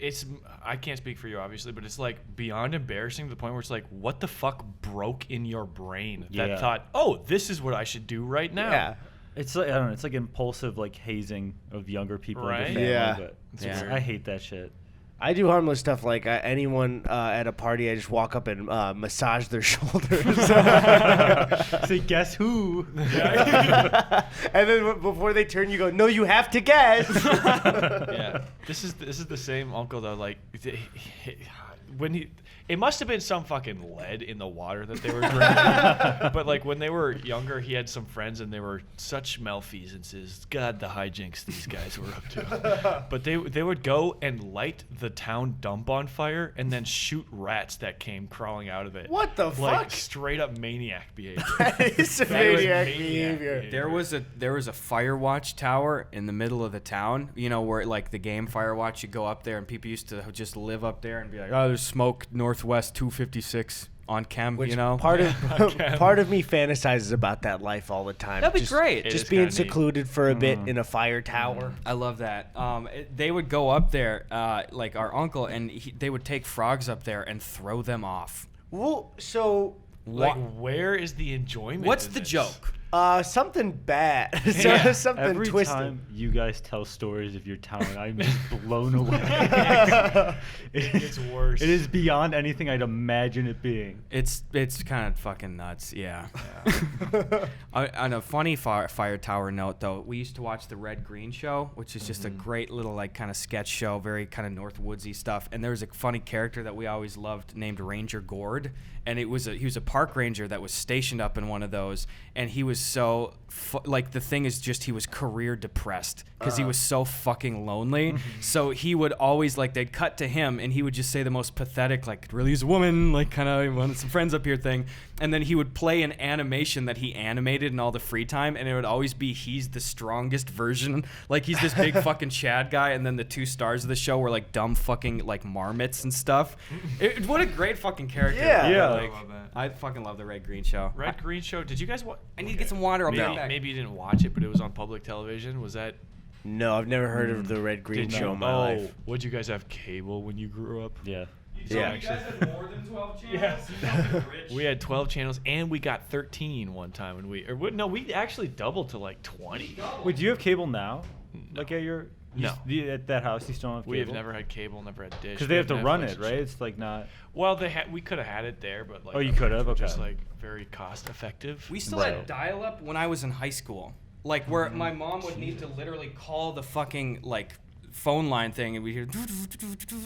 S4: I can't speak for you obviously, but it's like beyond embarrassing to the point where it's like, what the fuck broke in your brain
S1: Yeah.
S4: that thought, oh, this is what I should do right now?
S2: Yeah.
S1: It's like I don't know. It's like impulsive like hazing of younger people
S4: Right?
S1: in the family.
S2: Yeah.
S1: But
S4: It's
S3: Yeah.
S4: weird.
S1: I hate that shit.
S2: I do harmless stuff like anyone at a party, I just walk up and massage their shoulders.
S1: Say, guess who?
S2: And then before they turn, you go, no, you have to guess.
S4: Yeah, this is the same uncle though. Like when it must have been some fucking lead in the water that they were drinking. But like when they were younger, he had some friends and they were such malfeasances. God, the hijinks these guys were up to. But they would go and light the town dump on fire and then shoot rats that came crawling out of it.
S2: What the
S4: Like
S2: fuck?
S4: straight up maniac behavior.
S2: That is a
S4: That was
S2: maniac
S4: maniac
S2: behavior.
S3: There was a Firewatch tower in the middle of the town. You know where like the game Firewatch, you go up there and people used to just live up there and be like, oh, there's smoke northwest 256 on chem.
S2: Which
S3: you know.
S2: part of me fantasizes about that life all the time.
S3: That'd be
S2: Just-
S3: great.
S4: It
S2: Just
S4: is
S2: being
S4: kinda neat.
S2: secluded for a bit in a fire tower.
S3: I love that. They would go up there, like our uncle, and they would take frogs up there and throw them off.
S2: Well, so
S4: Like, where is the enjoyment?
S3: What's
S4: in
S3: the
S4: this?
S3: joke?
S2: something bad.
S4: Yeah.
S2: Something
S1: Every
S2: twisted.
S1: time you guys tell stories of your town, I'm just blown away.
S4: It gets worse.
S1: It is beyond anything I'd imagine it being.
S3: It's kind of fucking nuts, yeah. On a funny fire tower note, though, we used to watch the Red Green Show, which is just a great little like kind of sketch show, very kind of North Woodsy stuff. And there was a funny character that we always loved named Ranger Gord, and he was a park ranger that was stationed up in one of those, and he was so like the thing is just he was career depressed because he was so fucking lonely. So he would always like they'd cut to him and he would just say the most pathetic like could really use a woman like kind of wanted some friends up here thing, and then he would play an animation that he animated in all the free time, and it would always be he's the strongest version, like he's this big fucking Chad guy, and then the two stars of the show were like dumb fucking like marmots and stuff. What a great fucking character.
S2: Yeah.
S1: Yeah.
S4: I
S3: Like,
S4: love that.
S3: I fucking love the Red Green Show.
S4: Red Green Show. Did you guys watch?
S3: I need to get some water. I'll be right
S4: Maybe,
S3: back.
S4: maybe you didn't watch it, but it was on public television. Was that?
S2: No, I've never heard of the Red Green
S4: Did
S2: Show
S4: you-
S2: in my life.
S4: Would you guys have cable when you grew up?
S1: Yeah.
S2: Yeah.
S3: You guys had more than 12 channels?
S4: We had 12 channels, and we got 13 one time when we actually doubled to like 20.
S1: Wait, do you have cable now? Like at your
S4: No.
S1: at that house, you still don't have cable.
S4: We have never had cable, never had dish.
S1: because
S4: We
S1: they have
S4: had
S1: to run
S4: Netflix
S1: it,
S4: and
S1: right?
S4: shit.
S1: It's like not.
S4: Well, we could have had it there, but like
S1: Oh, you could have?
S4: just
S1: Okay.
S4: like very cost effective.
S3: We still
S1: Right.
S3: had dial-up when I was in high school. Like where my mom would need to literally call the fucking like phone line thing, and we hear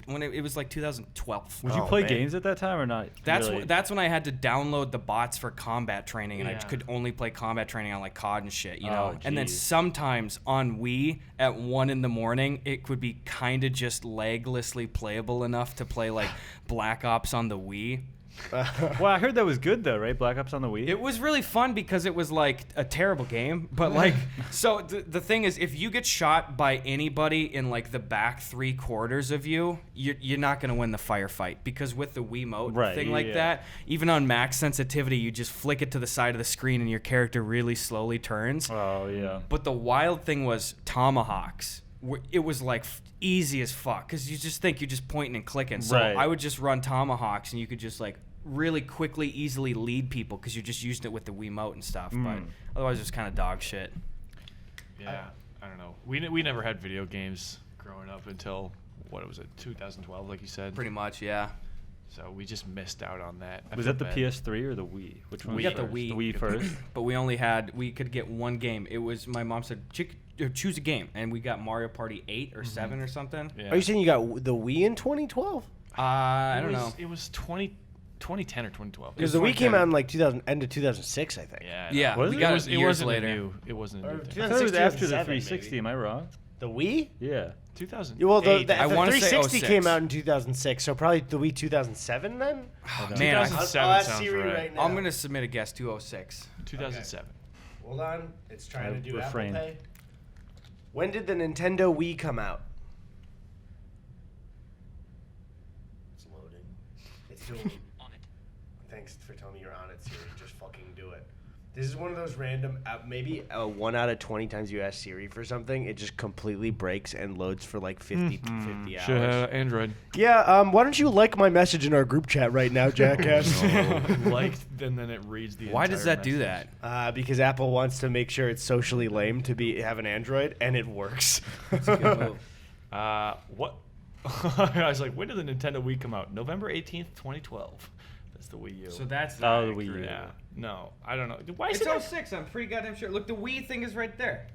S3: when it was like 2012.
S1: Would you
S2: Oh,
S1: play
S2: man.
S1: games at that time or not?
S3: That's
S1: really?
S3: that's when I had to download the bots for combat training, and I
S4: Yeah.
S3: could only play combat training on like COD and shit, you know.
S1: Oh,
S3: And then
S1: geez.
S3: sometimes on Wii at 1 a.m, it could be kind of just leglessly playable enough to play like Black Ops on the Wii.
S1: Well, I heard that was good though, right? Black Ops on the Wii.
S3: It was really fun because it was like a terrible game, but like, so the thing is, if you get shot by anybody in like the back 3/4 of you, you're not gonna win the firefight, because with the Wiimote
S1: Right,
S3: thing like
S1: yeah.
S3: that, even on max sensitivity, you just flick it to the side of the screen and your character really slowly turns.
S1: Oh yeah.
S3: But the wild thing was tomahawks. It was like easy as fuck because you just think you're just pointing and clicking. So
S1: Right.
S3: I would just run tomahawks and you could just like really quickly, easily lead people because you're just using it with the Wiimote and stuff. But otherwise, it's kind of dog shit.
S4: Yeah, I don't know. We never had video games growing up until what was it, 2012, like you said.
S3: Pretty much, yeah.
S4: So we just missed out on that. I
S1: Was
S4: feel
S1: that the
S4: bad.
S1: PS3 or the Wii? Which one?
S3: We
S1: was
S3: got the
S1: first?
S3: Wii.
S1: The Wii first.
S3: But we could get one game. It was, my mom said, choose a game. And we got Mario Party 8 or 7 or something.
S4: Yeah.
S2: Are you saying you got the Wii in 2012?
S3: I don't
S4: It
S3: know.
S4: was, It was 20. 2010 or 2012.
S2: Because the Wii came out in like end of 2006, I think.
S4: Yeah.
S3: Yeah,
S1: Was
S3: we
S1: it?
S3: got
S4: It
S3: it years
S4: wasn't
S3: later.
S4: new. It wasn't a
S2: Or
S4: new thing.
S2: 2000
S1: I thought it was after the
S2: 2007
S1: 360.
S2: maybe.
S1: Am I wrong?
S2: The Wii?
S1: Yeah.
S4: 2000.
S2: Yeah, well, the
S3: I wanna say
S2: 360
S3: 06.
S2: came out in 2006, so probably the Wii 2007 then?
S3: Man,
S4: 2007
S2: I'll ask
S4: sounds
S2: Siri
S4: right.
S2: now.
S3: I'm gonna submit a guess. 206.
S4: 2007.
S2: Hold on, it's trying to do
S1: refrain.
S2: Apple Pay. When did the Nintendo Wii come out? It's loading. It's doing.
S5: On it.
S2: Thanks for telling me you're on it, Siri. Just fucking do it. This is one of those random, maybe 1 out of 20 times you ask Siri for something, it just completely breaks and loads for like 50 hours.
S4: Should have Android.
S2: Yeah, why don't you like my message in our group chat right now, jackass?
S4: Liked, and then it reads the.
S3: Why does
S4: entire
S3: that do
S4: message.
S3: that?
S2: Because Apple wants to make sure it's socially lame to have an Android, and it works.
S4: What? I was like, when did the Nintendo Wii come out? November 18th, 2012. That's the Wii U.
S3: So that's
S1: Oh, the Wii U.
S4: Yeah. No, I don't know. Why is
S3: It's
S4: it?
S3: 06. I'm pretty goddamn sure. Look, the Wii thing is right there.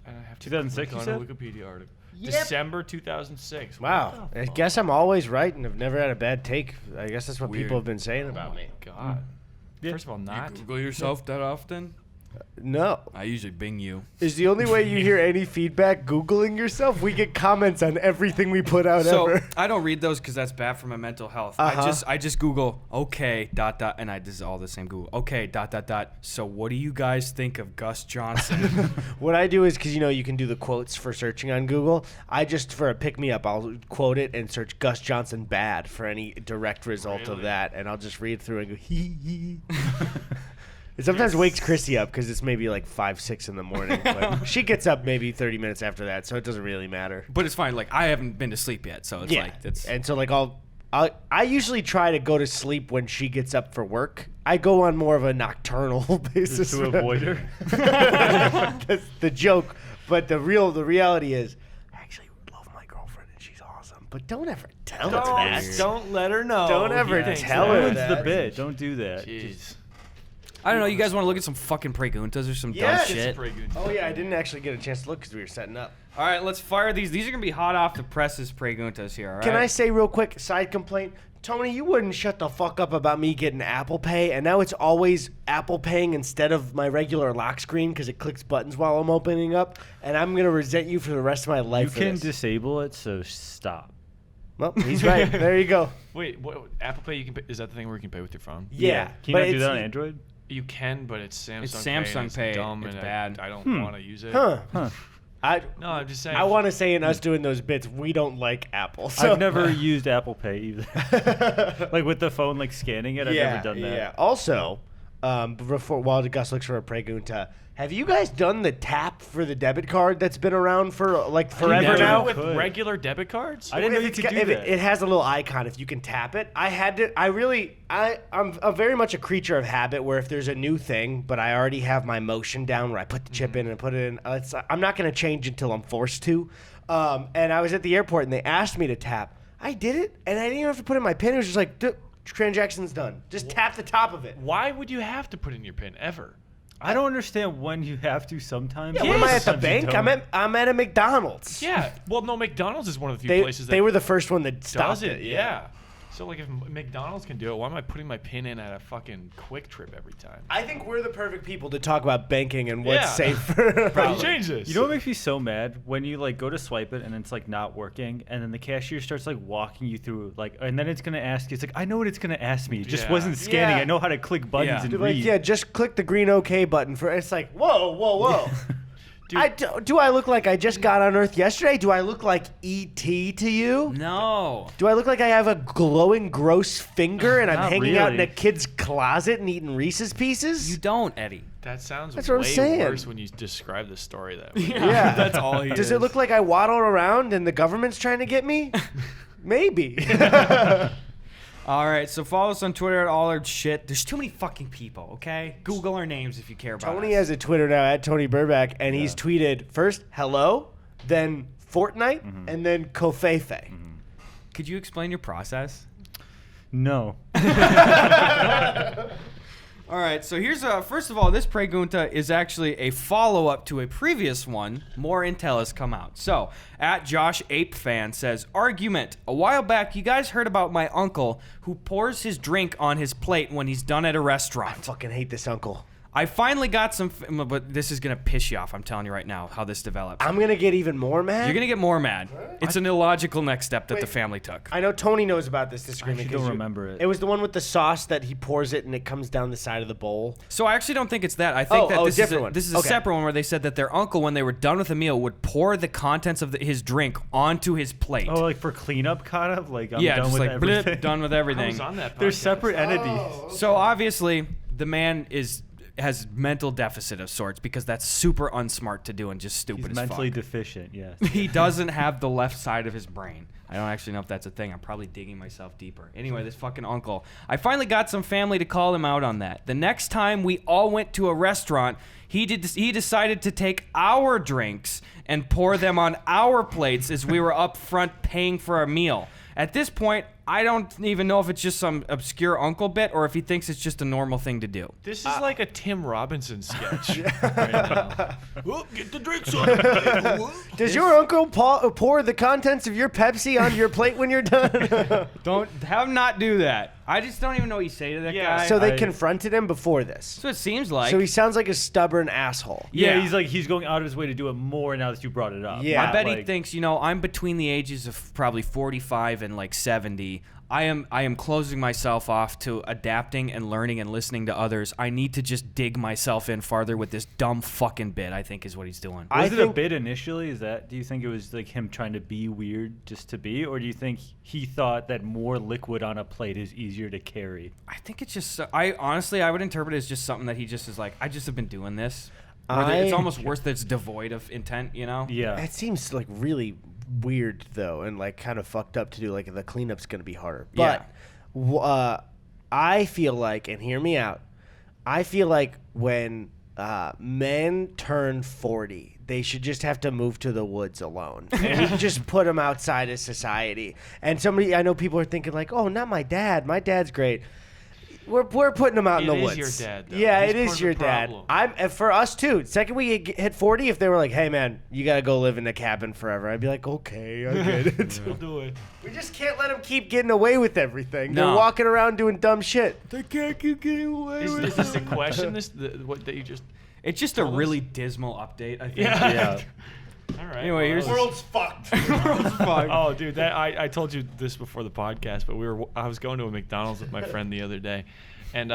S4: I don't have to
S1: 2006
S4: click
S1: you
S4: on a
S1: said?
S4: Wikipedia article.
S3: Yep.
S4: December 2006.
S2: Wow.
S4: What
S2: I
S4: the
S2: guess I'm always right and have never had a bad take. I guess that's what
S3: Weird.
S2: people have been saying
S4: fuck?
S2: about
S4: Oh
S2: me.
S4: my god.
S1: Yeah.
S4: First of all, not.
S3: Google yourself that often?
S2: No.
S3: I usually Bing you.
S2: Is the only way you hear any feedback Googling yourself? We get comments on everything we put out
S3: So
S2: ever.
S3: I don't read those because that's bad for my mental health.
S2: Uh-huh.
S3: I just Google okay ... and this is all the same Google okay ... So what do you guys think of Gus Johnson?
S2: What I do is, because you can do the quotes for searching on Google, I just, for a pick-me-up, I'll quote it and search Gus Johnson bad for any direct result of
S4: Really?
S2: that, and I'll just read through and go, hee hee. It sometimes wakes Christy up because it's maybe like 5, 6 in the morning. But she gets up maybe 30 minutes after that, so it doesn't really matter.
S3: But it's fine. Like I haven't been to sleep yet, so it's like it's.
S2: And so like I usually try to go to sleep when she gets up for work. I go on more of a nocturnal basis
S1: Just to avoid her?
S2: That's the joke, but the reality is, I actually love my girlfriend and she's awesome. But don't ever tell her that.
S4: Don't let her know.
S2: Don't ever
S4: He thinks
S2: tell
S4: that.
S2: her
S1: Ruins
S2: that.
S1: the bit. Don't do that.
S4: Jeez.
S3: I don't know. You guys want to look at some fucking preguntas or some
S2: Yes.
S3: dumb shit?
S4: Pretty good.
S2: Oh yeah, I didn't actually get a chance to look because we were setting up.
S3: All right, let's fire these. These are gonna be hot off the presses preguntas here. All right.
S2: Can I say real quick, side complaint? Tony, you wouldn't shut the fuck up about me getting Apple Pay, and now it's always Apple Paying instead of my regular lock screen because it clicks buttons while I'm opening up, and I'm gonna resent you for the rest of my
S1: You
S2: life. for
S1: can
S2: this.
S1: disable it, so stop.
S2: Well, he's right. There you go.
S4: Wait, what? Apple Pay? You can pay, is that the thing where you can pay with your phone?
S2: Yeah.
S1: Can you
S2: but
S1: not do
S2: it's-
S1: that on Android?
S4: You can, but it's Samsung.
S3: It's
S4: Pay and
S3: Samsung
S4: it's
S3: Pay.
S4: Dumb
S3: It's
S4: and
S3: bad.
S4: I don't want to use it.
S2: Huh.
S1: Huh.
S4: No, I'm just saying.
S2: I want to say in us doing those bits, we don't like Apple. So.
S1: I've never used Apple Pay either. Like with the phone, like scanning it, I've never done that.
S2: Yeah. Also, while Gus looks for a pregunta, have you guys done the tap for the debit card that's been around for like forever
S1: never
S2: now?
S4: with
S1: could.
S4: regular debit cards.
S1: I didn't know
S2: If
S1: you
S2: it's
S1: could
S2: got-
S1: do
S2: if
S1: that.
S2: it has a little icon if you can tap it. I'm very much a creature of habit where if there's a new thing, but I already have my motion down where I put the chip in and put it in, I'm not going to change until I'm forced to. And I was at the airport and they asked me to tap. I did it and I didn't even have to put in my PIN. It was just like, transaction's done. Just tap the top of it.
S4: Why would you have to put in your PIN ever?
S1: I don't understand when you have to sometimes.
S2: Yeah, when am I at the
S1: Sometimes you
S2: bank?
S1: don't.
S2: I'm at a McDonald's.
S4: Yeah. Well, no, McDonald's is one of the few places that
S2: They were the first one that
S4: does
S2: stopped
S4: it. Yeah. So like, if McDonald's can do it, why am I putting my PIN in at a fucking Quick Trip every time?
S2: I think we're the perfect people to talk about banking and what's
S4: Yeah.
S2: safe for.
S4: Probably. Change this.
S1: You know what makes me so mad? When you like go to swipe it and it's like not working, and then the cashier starts like walking you through like, and then it's gonna ask you. It's like, I know what it's gonna ask me. It just
S4: Yeah.
S1: wasn't scanning.
S2: Yeah.
S1: I know how to click buttons
S3: Yeah.
S1: and
S2: They're
S1: read.
S2: like, yeah, just click the green OK button for. It's like, whoa, whoa, whoa.
S4: Dude.
S2: Do I look like I just got on Earth yesterday? Do I look like E.T. to you?
S3: No.
S2: Do I look like I have a glowing, gross finger and I'm
S1: Not
S2: hanging out in a
S1: really.
S2: kid's closet and eating Reese's Pieces?
S3: You don't, Eddie.
S4: That sounds
S2: That's what I'm
S4: way
S2: saying.
S4: worse when you describe the story that way.
S2: Yeah.
S3: That's all he
S2: Does
S3: is.
S2: it look like I waddle around and the government's trying to get me? Maybe.
S3: All right, so follow us on Twitter at all our shit. There's too many fucking people, okay? Google our names if you care about
S2: Tony
S3: us.
S2: has a Twitter now at Tony Burback, and he's tweeted first hello, then Fortnite, and then Kofefe.
S3: Could you explain your process?
S1: No.
S3: All right, so here's first of all, this pregunta is actually a follow-up to a previous one. More intel has come out. So, at Josh Ape Fan says, argument. A while back, you guys heard about my uncle who pours his drink on his plate when he's done at a
S2: I
S3: restaurant.
S2: fucking hate this uncle.
S3: I finally got some, but this is going to piss you off. I'm telling you right now how this develops.
S2: I'm going to get even more mad.
S3: You're going to get more mad. It's an illogical next step that the family took.
S2: I know Tony knows about this disagreement.
S1: I actually don't remember it.
S2: It was the one with the sauce that he pours it and it comes down the side of the bowl.
S3: So I actually don't think it's that. I think that this is a
S2: Okay.
S3: separate one where they said that their uncle, when they were done with a meal, would pour the contents of his drink onto his plate.
S1: Oh, like for cleanup, kind of? Like, I'm
S3: yeah,
S1: done
S3: just
S1: with
S3: like
S1: everything.
S3: blip, done with
S4: I
S3: everything.
S4: was on that.
S1: They're
S4: podcast.
S1: separate entities.
S3: So obviously, the man has mental deficit of sorts because that's super unsmart to do and just stupid
S1: He's
S3: as
S1: mentally
S3: fuck.
S1: deficient, yes.
S3: He doesn't have the left side of his brain. I don't actually know if that's a thing. I'm probably digging myself deeper. Anyway, this fucking uncle. I finally got some family to call him out on that. The next time we all went to a restaurant, he decided to take our drinks and pour them on our plates as we were up front paying for our meal. At this point, I don't even know if it's just some obscure uncle bit or if he thinks it's just a normal thing to do.
S4: This is like a Tim Robinson sketch. Right now. Oh, get the drinks on the table.
S2: Does your uncle pour the contents of your Pepsi onto your plate when you're done?
S3: Don't have him not do that. I just don't even know what you say to that
S4: Yeah.
S3: guy.
S2: So they confronted him before this.
S3: That's what it seems like.
S2: So he sounds like a stubborn asshole.
S1: Yeah,
S3: Yeah.
S1: he's going out of his way to do it more now that you brought it up.
S2: Yeah.
S3: I bet he
S1: Like,
S3: thinks, I'm between the ages of probably 45 and like 70. I am closing myself off to adapting and learning and listening to others. I need to just dig myself in farther with this dumb fucking bit, I think is what he's doing.
S2: I
S1: Was it a
S2: think-
S1: bit initially? Do you think it was like him trying to be weird just to be, or do you think he thought that more liquid on a plate is easier to carry?
S3: I think it's just, I would interpret it as just something that he just is like, I just have been doing this. Or it's almost worse that it's devoid of intent,
S1: Yeah.
S2: It seems like really weird though, and like kind of fucked up to do. Like the cleanup's gonna be harder.
S3: Yeah.
S2: But I feel like, and hear me out, I feel like when men turn 40, they should just have to move to the woods alone, and we can just put them outside of society. And I know people are thinking like, oh, not my dad. My dad's great. We're putting them out in the
S4: It is
S2: woods.
S4: your dad, though.
S2: Yeah,
S4: He's
S2: it
S4: part
S2: is
S4: of
S2: your
S4: the
S2: dad.
S4: problem.
S2: For us too. Second we hit 40, if they were like, "Hey man, you gotta go live in a cabin forever," I'd be like, "Okay, I get it."
S4: We'll do it.
S2: We just can't let them keep getting away with everything.
S3: No.
S2: They're walking around doing dumb shit. They can't keep getting away
S4: Is
S2: with
S4: this a question? What that you just?
S3: It's just a really dismal update, I think.
S1: Yeah.
S4: All right.
S3: Anyway, here's
S2: World's fucked.
S4: Oh, dude, I told you this before the podcast, but I was going to a McDonald's with my friend the other day, and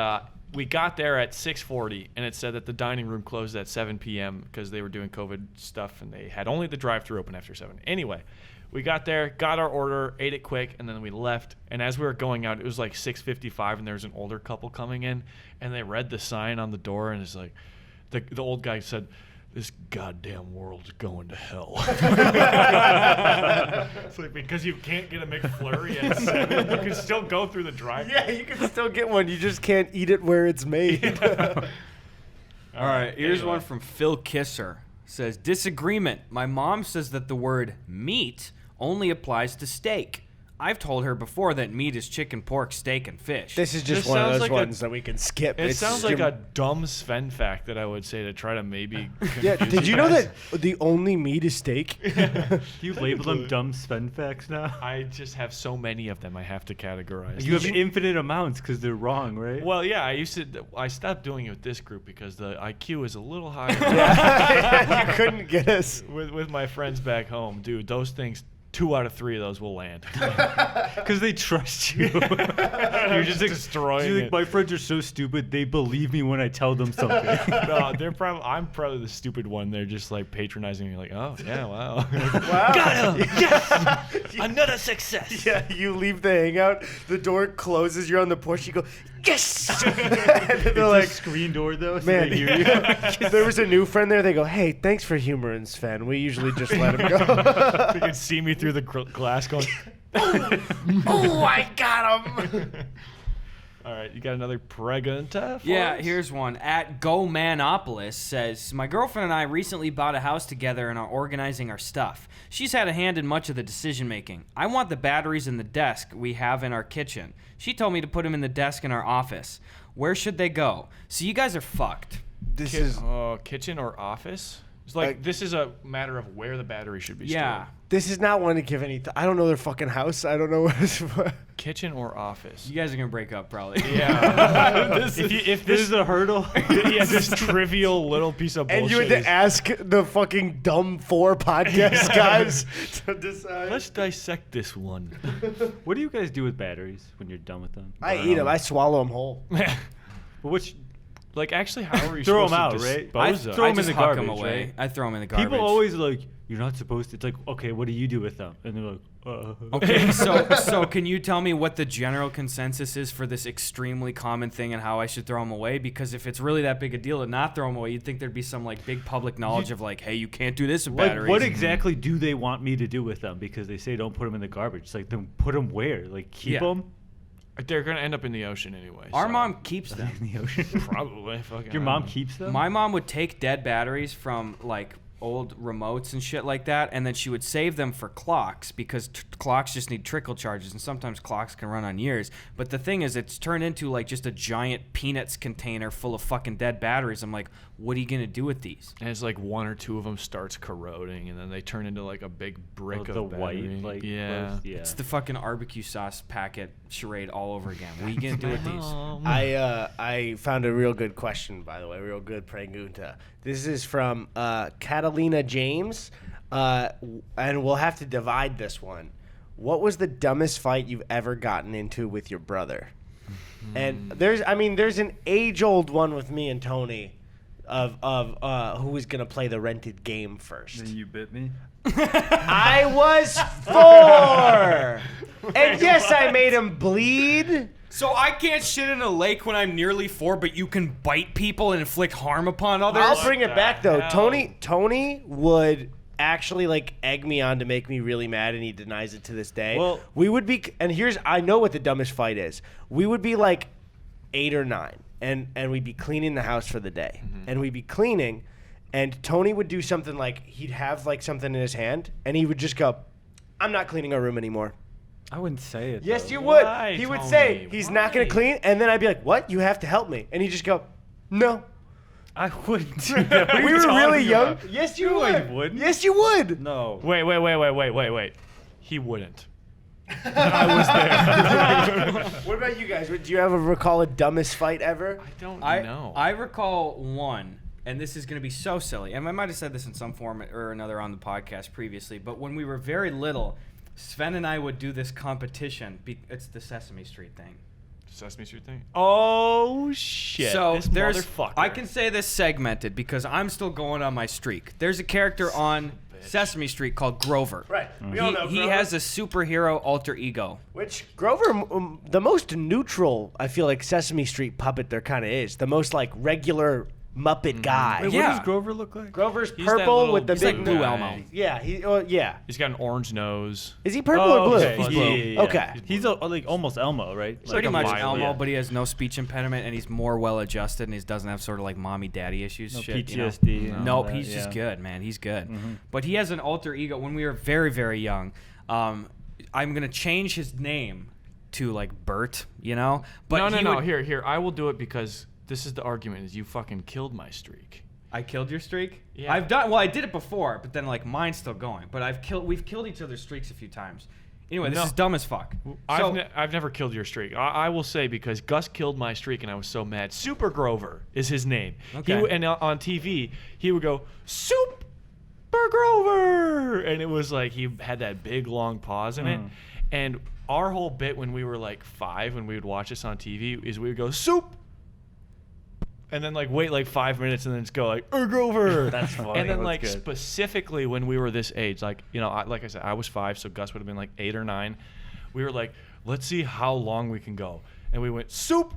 S4: we got there at 6:40, and it said that the dining room closed at 7 p.m. because they were doing COVID stuff, and they had only the drive-thru open after 7. Anyway, we got there, got our order, ate it quick, and then we left. And as we were going out, it was like 6:55, and there was an older couple coming in, and they read the sign on the door, and it's like, the old guy said, "This goddamn world's going to hell." It's like, because you can't get a McFlurry at 7, you can still go through the drive-thru.
S2: Yeah, you can still get one. You just can't eat it where it's made.
S3: All right, here's
S4: Anyway.
S3: one from Phil Kisser. Says, disagreement. My mom says that the word meat only applies to steak. I've told her before that meat is chicken, pork, steak, and fish.
S2: This is just
S4: This
S2: one of
S4: sounds
S2: those
S4: like
S2: ones that we can skip.
S4: It
S2: It's
S4: sounds
S2: just
S4: like a dumb Sven fact that I would say to try to maybe
S2: Yeah,
S4: confuse
S2: did you know
S4: guys.
S2: that the only meat is steak?
S1: Do you label them dumb Sven facts now?
S4: I just have so many of them I have to categorize.
S1: You have infinite amounts because they're wrong, right?
S4: Well, yeah, I stopped doing it with this group because the IQ is a little higher.
S2: You couldn't get us.
S4: with my friends back home, dude, those things, 2 out of 3 of those will land.
S1: Because they trust you.
S4: You're just destroying
S1: You're like,
S4: it.
S1: my friends are so stupid, they believe me when I tell them something.
S4: No, I'm probably the stupid one. They're just like patronizing me, like, oh yeah, wow.
S2: Wow.
S1: Got him! Yes! Another success!
S2: Yeah, you leave the hangout, the door closes, you're on the push, you go, yes! And they're
S1: It's
S2: like,
S1: a screen door, though, so
S2: man,
S1: they hear you.
S2: if there was a new friend there, they go, hey, thanks for humoring Sven. We usually just let him go.
S4: They can see me through the glass going,
S2: Oh, I got him!
S4: All right, you got another pregunta?
S3: Yeah, here's one. At GoManopolis says, my girlfriend and I recently bought a house together and are organizing our stuff. She's had a hand in much of the decision making. I want the batteries in the desk we have in our kitchen. She told me to put them in the desk in our office. Where should they go? So you guys are fucked.
S2: This is
S4: kitchen or office? It's like this is a matter of where the battery should be
S3: Yeah.
S4: stored.
S2: this is not one to give any. I don't know their fucking house. I don't know what it's for.
S4: Kitchen or office?
S3: You guys are going to break up probably.
S4: Yeah.
S1: If this is a hurdle,
S4: yeah, this trivial little piece of bullshit.
S2: And you had to ask the fucking dumb 4 podcast guys to decide.
S4: Let's dissect this one.
S1: what do you guys do with batteries when you're done with them?
S2: I eat them. I swallow them whole.
S1: Which
S4: Like, actually, how are you
S1: Throw
S4: supposed
S1: 'em
S4: to
S1: out, right?
S4: dispose
S3: I
S4: of
S3: throw
S1: them
S3: them
S1: in
S3: in
S1: the
S3: the garbage
S1: garbage,
S3: away.
S1: right?
S3: I throw them in the garbage.
S1: people always like, you're not supposed to. It's like, okay, what do you do with them? And they're like,
S3: Okay, so can you tell me what the general consensus is for this extremely common thing and how I should throw them away? Because if it's really that big a deal to not throw them away, you'd think there'd be some like big public knowledge of like, hey, you can't do this with
S1: Like,
S3: batteries.
S1: what exactly do they want me to do with them? Because they say don't put them in the garbage. It's like, then put them where? Like, keep
S3: Yeah.
S1: them
S4: They're going to end up in the ocean anyway.
S3: Our
S4: so-
S3: mom keeps them.
S1: in the ocean.
S4: Probably. Fucking
S1: Your
S4: I
S1: mom
S4: don't know.
S1: keeps them?
S3: My mom would take dead batteries from like old remotes and shit like that, and then she would save them for clocks because clocks just need trickle charges, and sometimes clocks can run on years. But the thing is, it's turned into like just a giant peanuts container full of fucking dead batteries. I'm like, what are you gonna do with these?
S4: And it's like 1 or 2 of them starts corroding, and then they turn into like a big brick
S1: the
S4: of battery.
S1: white, like,
S4: yeah.
S1: roast- yeah.
S3: It's the fucking barbecue sauce packet charade all over again. What are you gonna do with these?
S2: I found a real good question, by the way, real good pregunta. This is from Catalina James, and we'll have to divide this one. What was the dumbest fight you've ever gotten into with your brother? And there's an age-old one with me and Tony of who was gonna play the rented game first.
S1: Then you bit me?
S2: I was 4, and yes, I made him bleed.
S3: So I can't shit in a lake when I'm nearly 4, but you can bite people and inflict harm upon others?
S2: I'll bring it back though.
S4: hell?
S2: Tony would actually like egg me on to make me really mad, and he denies it to this day.
S1: Well-
S2: we would be, and I know what the dumbest fight is. We would be like 8 or 9, and we'd be cleaning the house for the day, and we'd be cleaning, and Tony would do something like he'd have like something in his hand, and he would just go, "I'm not cleaning our room anymore."
S1: I wouldn't say it.
S2: Yes,
S1: though.
S2: you would.
S4: Why,
S2: He would
S4: Tony?
S2: say he's not going
S4: Why?
S2: to clean, and then I'd be like, "What? You have to help me," and he'd just go, "No."
S1: I wouldn't do that. What are
S2: We
S1: you
S2: were
S1: talking
S2: really young.
S1: about?
S2: Yes, you
S1: No, I
S2: would.
S1: wouldn't.
S2: Yes, you would.
S1: No.
S4: Wait. He wouldn't. I was there.
S2: What about you guys? Do you ever recall a dumbest fight ever?
S4: I don't know.
S3: I recall one, and this is going to be so silly, and I might have said this in some form or another on the podcast previously, but when we were very little, Sven and I would do this competition. It's the Sesame Street thing.
S4: Sesame Street thing? Oh, shit.
S3: So
S4: this
S3: there's,
S4: motherfucker.
S3: I can say this segmented because I'm still going on my streak. There's a character on Sesame Street called Grover.
S2: Right. We all know
S3: He
S2: Grover.
S3: has a superhero alter ego.
S2: Which Grover, the most neutral, I feel like Sesame Street puppet there kind of is. The most like regular Muppet guy.
S1: Wait,
S3: Yeah.
S1: what does Grover look like?
S2: Grover's
S4: He's that
S2: purple
S4: little
S2: with the
S3: He's
S2: big
S3: like Blue
S4: guy.
S3: Elmo.
S2: Yeah, yeah.
S4: He's got an orange nose.
S2: Is he purple or blue?
S1: okay.
S2: He's
S1: Yeah,
S2: blue.
S1: yeah, yeah.
S2: Okay.
S1: He's like almost Elmo, right?
S3: Pretty
S4: a
S3: much
S4: violet.
S3: Elmo,
S1: Yeah.
S3: but he has no speech impediment and he's more well adjusted and he doesn't have sort of like mommy daddy issues.
S1: No
S3: shit, you know?
S1: PTSD and all
S3: Nope,
S1: that,
S3: he's just
S1: yeah.
S3: good, man. He's good.
S1: Mhm.
S3: But he has an alter ego. When we were very, very young, I'm gonna change his name to like Bert, you know. But
S4: no.
S3: would-
S4: Here. I will do it because this is the argument: is you fucking killed my streak.
S3: I killed your streak.
S4: Yeah.
S3: I did it before, but then like mine's still going. But we've killed each other's streaks a few times. Anyway, this
S4: No.
S3: is dumb as fuck.
S4: I've never killed your streak. I will say because Gus killed my streak and I was so mad. Super Grover is his name.
S3: Okay.
S4: And on TV he would go Super Grover, and it was like he had that big long pause in it. And our whole bit when we were like 5, when we would watch this on TV, is we would go Soup. And then like wait like 5 minutes and then just go like Grover.
S1: That's funny.
S4: And then
S1: That's
S4: like
S1: good.
S4: specifically when we were this age, like like I said, I was 5, so Gus would have been like 8 or 9. We were like, let's see how long we can go, and we went Soup.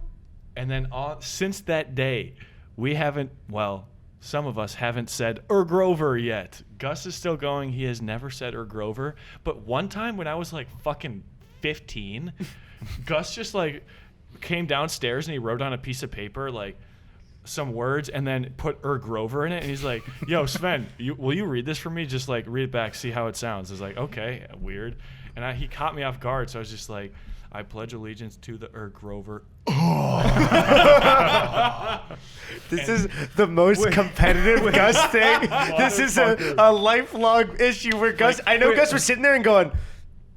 S4: And then since that day, we haven't. Well, some of us haven't said Grover yet. Gus is still going. He has never said Grover. But one time when I was like fucking 15, Gus just like came downstairs and he wrote on a piece of paper like some words and then put Grover in it, and he's like, "Yo, Sven, will you read this for me? Just like read it back, see how it sounds." I was like, "Okay, weird," and he caught me off guard, so I was just like, "I pledge allegiance to the Grover."
S2: This is the most competitive Gus thing. This is a lifelong issue where Gus. I know Gus was sitting there and going,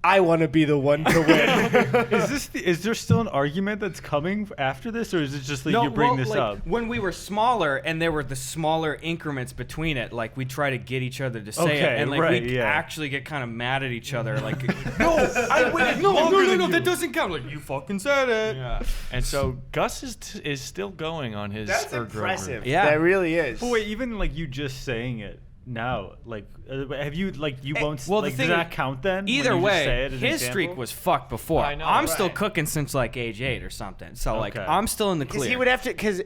S2: I want to be the one to win.
S1: Is there still an argument that's coming after this, or is it just like you bring this up?
S3: When we were smaller and there were the smaller increments between it, like we try to get each other to say it, and like we actually get kind of mad at each other, like, no, I win. No, that doesn't count. Like, you fucking said it.
S4: Yeah. And so Gus is still going on his.
S2: That's impressive.
S3: Yeah,
S2: that really is.
S1: But wait, even like you just saying it now, like, have you like you won't?
S3: Well,
S1: like,
S3: the thing
S1: does that count then?
S3: Either
S1: when you just say
S3: way,
S1: it as an
S3: his
S1: example?
S3: streak was fucked before.
S4: I know,
S3: I'm
S4: right.
S3: still cooking since like age 8 or something. So like
S1: Okay.
S3: I'm still in the
S2: Because
S3: clear.
S2: he would have to. Because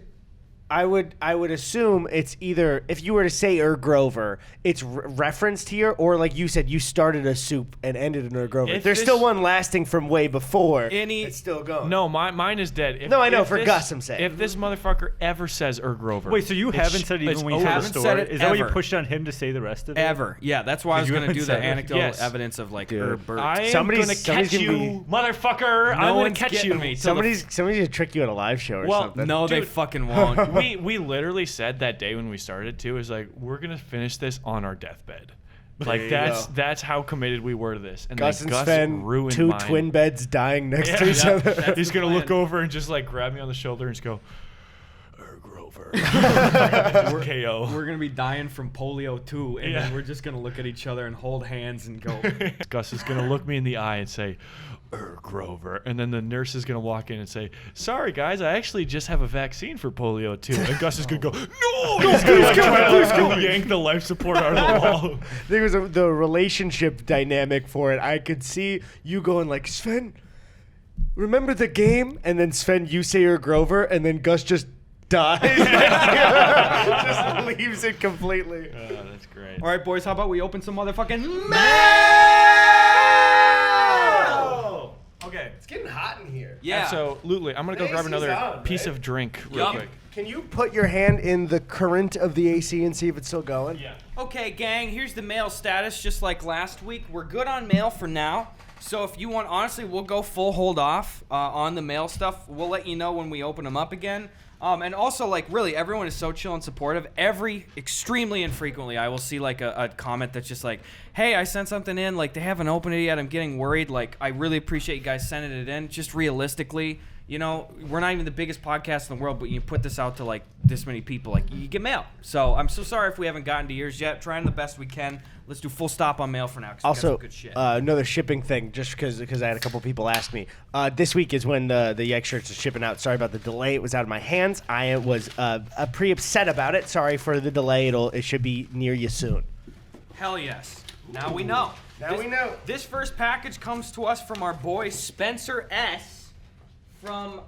S2: I would assume it's either if you were to say Grover, it's referenced here, or like you said, you started a soup and ended an Grover.
S4: If
S2: There's
S4: this-
S2: still one lasting from way before.
S3: Any-
S2: It's still going.
S4: No, mine is dead. If,
S2: No, I know,
S4: if
S2: for
S4: this-
S2: Gus, I'm saying.
S4: If this motherfucker ever says Grover.
S1: Wait, so you haven't said it even when you told the
S3: Haven't said
S1: story?
S3: it
S1: Is that what you
S3: ever.
S1: pushed on him to say the rest of it?
S3: Ever. Yeah, that's why I was
S1: You
S3: going to
S1: haven't
S3: do the
S1: said it.
S3: anecdotal
S4: Yes.
S3: evidence of like
S2: Dude.
S3: Bert.
S4: I am
S2: Somebody's-
S4: gonna
S2: somebody's
S4: catch
S2: gonna
S4: you, motherfucker.
S3: No
S4: I'm gonna
S3: one's
S4: catch
S3: getting
S4: you.
S3: me.
S2: Somebody's gonna trick you at a live show or
S4: Well,
S2: something.
S3: No, they
S4: Dude.
S3: fucking won't.
S4: We literally said that day when we started too, is like, we're gonna finish this on our deathbed. Like
S2: you
S4: that's how committed we were to this. And
S2: Gus
S4: then
S2: and
S4: Gus
S2: Sven,
S4: ruined
S2: two
S4: mine.
S2: twin beds dying next to each
S4: Yeah.
S2: other.
S4: He's
S3: the
S4: gonna look
S3: plan.
S4: over and just like grab me on the shoulder and just go, Grover. KO.
S3: We're going to be dying from polio too, and
S4: Yeah.
S3: then we're just going to look at each other and hold hands and go,
S4: Gus is gonna look me in the eye and say, Grover, and then the nurse is gonna walk in and say, "Sorry guys, I actually just have a vaccine for polio too." And Gus is gonna go, "No!" He's gonna like try to yank the life support out of the wall.
S2: There was the relationship dynamic for it. I could see you going like, Sven, remember the game? And then Sven, you say Grover, and then Gus just dies. Just leaves it completely.
S4: That's great.
S3: all right, boys, how about we open some motherfucking
S4: Okay.
S2: It's getting hot in here.
S3: Yeah.
S4: Absolutely. I'm gonna go
S2: The
S4: grab
S2: AC's
S4: another
S2: on,
S4: piece
S2: right?
S4: of drink real
S3: Yup.
S4: quick.
S2: Can you put your hand in the current of the AC and see if it's still going?
S4: Yeah.
S3: Okay, gang, here's the mail status. Just like last week, we're good on mail for now. So if you want, honestly, we'll go full hold off on the mail stuff. We'll let you know when we open them up again. And also, like, really, everyone is so chill and supportive. Extremely infrequently, I will see, like, a comment that's just like, hey, I sent something in. Like, they haven't opened it yet. I'm getting worried. Like, I really appreciate you guys sending it in. Just realistically, you know, we're not even the biggest podcast in the world, but you put this out to, like, this many people. Like, you get mail. So I'm so sorry if we haven't gotten to yours yet. Trying the best we can. Let's do full stop on mail for now. 'Cause we got
S2: Also,
S3: some good shit.
S2: another shipping thing, just because I had a couple people ask me. This week is when the Yike shirts are shipping out. Sorry about the delay. It was out of my hands. I was pretty upset about it. Sorry for the delay. It should be near you soon.
S3: Hell yes. Now we know.
S2: Now we know.
S3: This first package comes to us from our boy Spencer S. from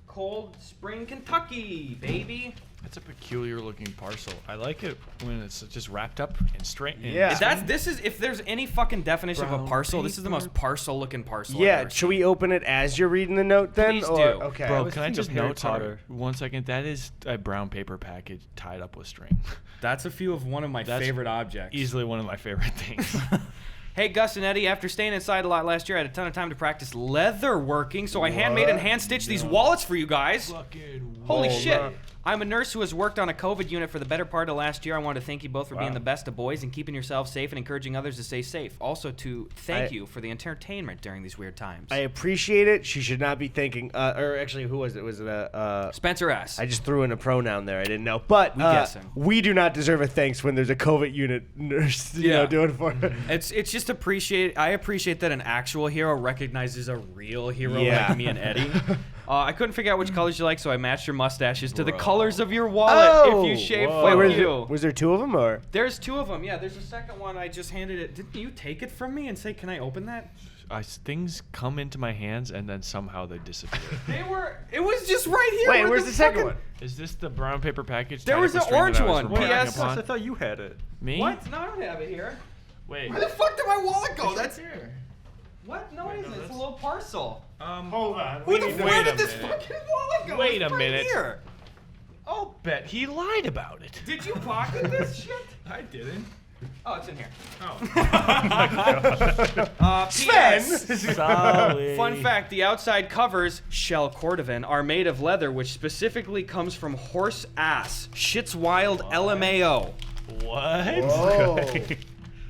S3: Cold Spring, Kentucky, baby.
S4: That's a peculiar looking parcel. I like it when it's just wrapped up and straight. And
S2: Yeah.
S3: If there's any fucking definition of a
S4: Brown
S3: parcel, this is the
S4: paper.
S3: most parcel looking parcel. I've
S2: Yeah,
S3: ever
S2: should
S3: seen.
S2: we open it as you're reading the note then?
S3: Please
S2: or,
S3: do.
S2: Okay.
S4: Bro,
S1: was
S4: can I
S1: thinking
S4: just
S1: of Harry
S4: note
S1: Potter.
S4: 1 second? That is a brown paper package tied up with string.
S3: That's a few of one of my
S4: That's
S3: favorite objects.
S4: Easily one of my favorite things.
S3: Hey, Gus and Eddy, after staying inside a lot last year, I had a ton of time to practice leather working, so I handmade and hand-stitched these wallets for you guys. Holy shit.
S2: man.
S3: I'm a nurse who has worked on a COVID unit for the better part of last year. I want to thank you both for being the best of boys and keeping yourselves safe and encouraging others to stay safe. Also to thank you for the entertainment during these weird times.
S2: I appreciate it. She should not be thinking. Or actually, who was it? Was it
S3: Spencer S.
S2: I just threw in a pronoun there. I didn't know. But
S3: guessing.
S2: we do not deserve a thanks when there's a COVID unit nurse, you know, doing it for her.
S3: It's just I appreciate that an actual hero recognizes a real hero
S2: Yeah.
S3: like me and Eddie. I couldn't figure out which colors you like, so I matched your mustaches to the colors of your wallet.
S2: Oh!
S3: If you shave,
S2: Wait,
S3: fuck
S2: was there two of them or?
S3: There's two of them. Yeah, there's a second one. I just handed it. Didn't you take it from me and say, "Can I open that?"
S4: Things come into my hands and then somehow they disappear.
S3: It was just right here.
S2: Wait,
S3: where
S2: where's the second
S3: fucking-
S2: one?
S4: Is this the brown paper package?
S3: There
S4: tied
S3: was
S4: up with
S3: an
S4: string
S3: orange
S4: that I was
S3: one.
S4: relying
S3: P.S.
S4: upon?
S1: I thought you had it.
S4: Me?
S3: What? No, I don't have it here.
S4: Wait.
S3: Where the fuck did my wallet go? That's
S4: here.
S3: What? No,
S4: Wait,
S3: it isn't.
S4: no,
S3: It's a
S4: that's-
S3: little parcel.
S2: Hold on.
S3: Where
S4: Wait
S3: did
S4: a
S3: this
S4: minute.
S3: fucking wallet go?
S4: Wait
S3: It's
S4: a
S3: right
S4: minute.
S3: Here.
S4: I'll bet he lied about it.
S3: Did you pocket this shit?
S4: I didn't.
S3: Oh, it's in here.
S4: Oh.
S2: Sven!
S1: Solid.
S3: Fun fact, the outside covers, shell cordovan, are made of leather, which specifically comes from horse ass. Shit's wild LMAO.
S4: What?
S2: Whoa.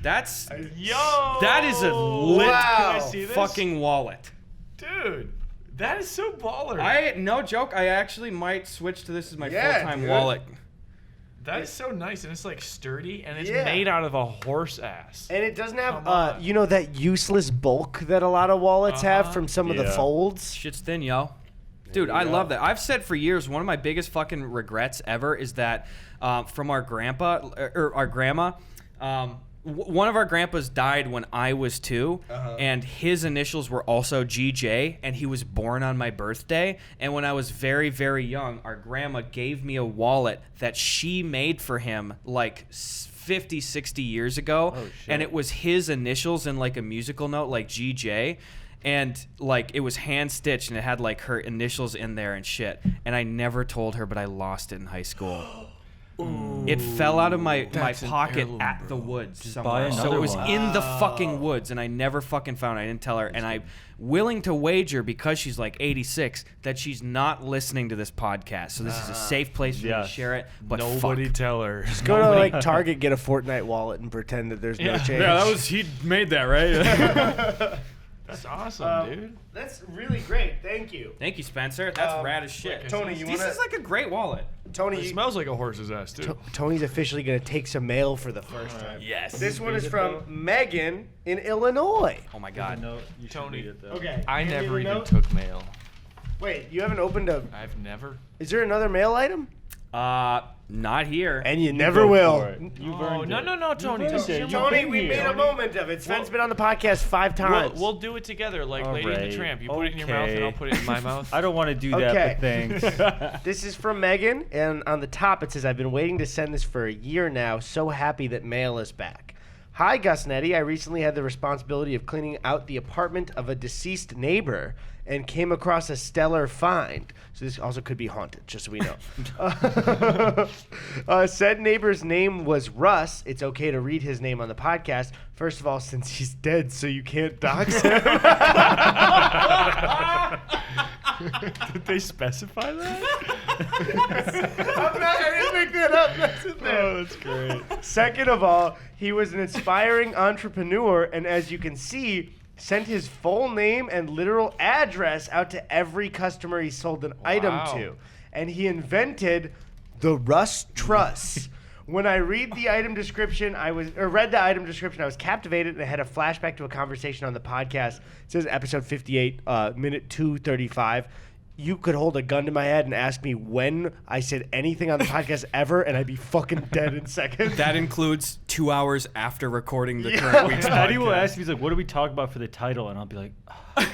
S3: That's...
S4: Yo.
S3: That is a lit
S2: Wow.
S4: Can I see this?
S3: fucking wallet.
S4: Dude, that is so baller.
S3: No joke, I actually might switch to this as my
S2: Yeah,
S3: full-time
S2: dude.
S3: wallet.
S4: That is so nice, and it's like sturdy, and it's
S2: Yeah.
S4: made out of a horse ass.
S2: And it doesn't have,
S4: Come on.
S2: you know, that useless bulk that a lot of wallets have from some of the
S1: Yeah.
S2: folds?
S3: Shit's thin, yo. Dude, I love that. I've said for years, one of my biggest fucking regrets ever is that from our grandpa, or our grandma, one of our grandpas died when I was 2, and his initials were also GJ, and he was born on my birthday. And when I was very, very young, our grandma gave me a wallet that she made for him like 50, 60 years ago.
S1: Oh, shit.
S3: And it was his initials in like a musical note, like GJ. And like it was hand stitched and it had like her initials in there and shit. And I never told her, but I lost it in high school. It fell out of my
S4: That's an
S3: pocket
S4: heirloom,
S3: at the
S4: bro.
S3: woods
S1: Just
S3: somewhere.
S1: buy
S3: So
S1: another
S3: it was
S1: one.
S3: in the fucking woods and I never fucking found it. I didn't tell her. And I'm willing to wager, because she's like 86, that she's not listening to this podcast. So this is a safe place for me to
S1: Yes.
S3: share it. But
S4: Nobody
S3: fuck.
S4: tell her.
S2: Go to like Target, get a Fortnite wallet, and pretend that there's no
S4: Yeah.
S2: change.
S3: he made that, right?
S4: That's awesome, dude.
S2: That's really great. Thank you.
S3: Thank you, Spencer. That's rad as shit.
S2: Tony, you
S3: This
S2: wanna?
S3: is like a great wallet.
S2: Tony,
S4: It smells like a horse's ass, too.
S2: Tony's officially gonna take some mail for the first time.
S3: Yes.
S2: This one is from Megan in Illinois.
S3: Oh my god.
S1: No, you should
S4: Tony.
S1: read it, though.
S2: Okay.
S4: I
S2: hand me
S4: never
S2: the
S4: even
S2: note.
S4: took mail.
S2: Wait, you haven't opened a?
S4: I've never.
S2: Is there another mail item?
S3: Not here.
S2: And you never
S1: Go
S2: will.
S1: for it. You've
S4: Oh,
S1: earned
S4: no,
S1: it.
S4: no, no, Tony.
S1: You've earned
S4: Tony,
S1: it. You've
S2: Tony,
S1: been
S2: we
S1: here.
S2: made a moment of it. Sven's
S4: Well-
S2: been on the podcast 5 times.
S4: We'll do it together, like Lady and the
S1: Alright.
S4: Tramp. You put it in your mouth, and I'll
S1: Okay.
S4: put it in my mouth.
S1: I don't want to do
S2: Okay.
S1: that, but thanks.
S2: This is from Megan, and on the top it says, I've been waiting to send this for a year now. So happy that mail is back. Hi, Gus and Eddy. I recently had the responsibility of cleaning out the apartment of a deceased neighbor and came across a stellar find. So this also could be haunted, just so we know. Said neighbor's name was Russ. It's okay to read his name on the podcast. First of all, since he's dead, so you can't dox him.
S4: Did they specify that?
S2: I didn't make that up. That's in there.
S4: Oh, that's great.
S2: Second of all, he was an inspiring entrepreneur, and as you can see, sent his full name and literal address out to every customer he sold an item
S4: Wow.
S2: to. And he invented the Russ Truss. When I read the item description, I was captivated, and I had a flashback to a conversation on the podcast. It says episode 58, minute 2:35. You could hold a gun to my head and ask me when I said anything on the podcast ever, and I'd be fucking dead in seconds.
S3: That includes 2 hours after recording the current week's
S1: Eddie will
S3: podcast.
S1: ask me, he's like, what do we talk about for the title? And I'll be like,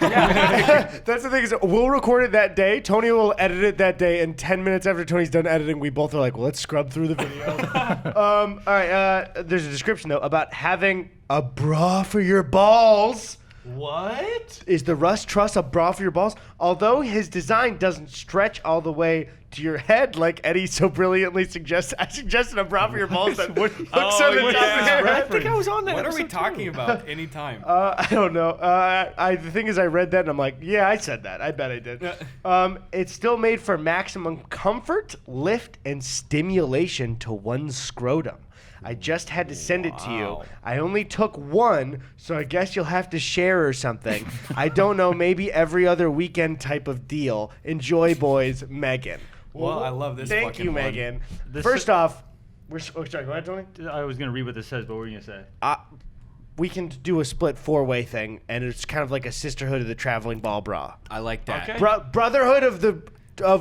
S2: That's the thing is, we'll record it that day. Tony will edit it that day, and 10 minutes after Tony's done editing, we both are like, well, let's scrub through the video. All right. There's a description though about having a bra for your balls.
S4: What?
S2: Is the Russ Truss a bra for your balls? Although his design doesn't stretch all the way to your head, like Eddie so brilliantly suggests, I suggested a bra for your balls that looks on the top of your
S4: I
S2: head.
S4: think I was on that.
S3: What are we
S4: episode,
S3: talking
S4: too.
S3: about? Anytime.
S2: I don't know. The thing is, I read that and I'm like, yeah, I said that. I bet I did. It's still made for maximum comfort, lift, and stimulation to one's scrotum. I just had to send it to you.
S3: Wow.
S2: I only took one, so I guess you'll have to share or something. I don't know, maybe every other weekend type of deal. Enjoy, boys, Megan.
S3: Well, I love this
S2: Thank
S3: fucking
S2: you,
S3: one.
S2: Megan.
S1: This
S2: First
S1: is-
S2: off, sorry, go ahead, Tony.
S1: I was going to read what this says, but what were you going to say?
S2: We can do a split 4-way thing, and it's kind of like a sisterhood of the traveling ball bra.
S3: I like that.
S4: Okay.
S2: Brotherhood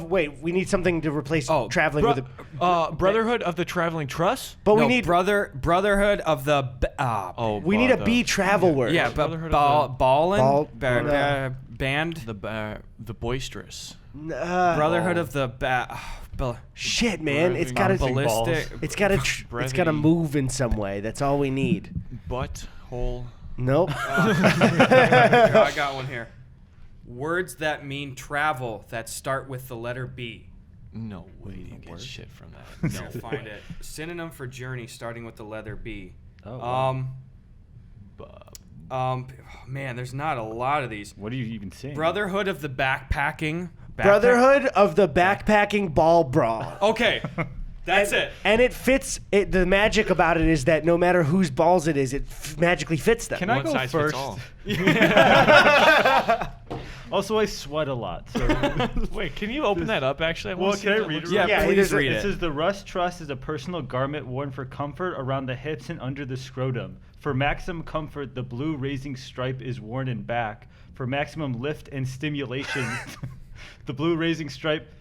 S2: wait, we need something to replace traveling with a.
S4: Brotherhood of the Traveling Truss?
S2: But we
S3: No,
S2: need
S3: Brotherhood of the
S2: we need a B travel word.
S3: yeah, but
S4: Brotherhood of
S2: Ball-
S3: band
S4: the boisterous.
S3: Brotherhood of the
S2: Shit, man, it's gotta
S3: ballistic.
S2: it's gotta move in some way. That's all we need.
S4: Butthole
S2: Nope.
S3: Here, I got one here. Words that mean travel that start with the letter B.
S4: No way you get shit from that.
S3: No, find it. Synonym for journey starting with the letter B.
S1: Oh, wow.
S3: Man, there's not a lot of these.
S1: What are you even saying?
S3: Brotherhood of the Backpacking.
S2: Brotherhood of the Backpacking Ball Brawl.
S3: Okay, that's it.
S2: And it fits. The magic about it is that no matter whose balls it is, it magically fits them.
S1: Can I
S4: One
S1: go
S4: size fits
S1: first?
S4: all.
S1: Also, I sweat a lot. So
S4: Wait, can you open that up? Actually,
S1: Well, can I read it?
S3: Yeah, please read
S1: It
S3: it.
S1: says the rust truss is a personal garment worn for comfort around the hips and under the scrotum. For maximum comfort, the blue raising stripe is worn in back. For maximum lift and stimulation, the blue raising stripe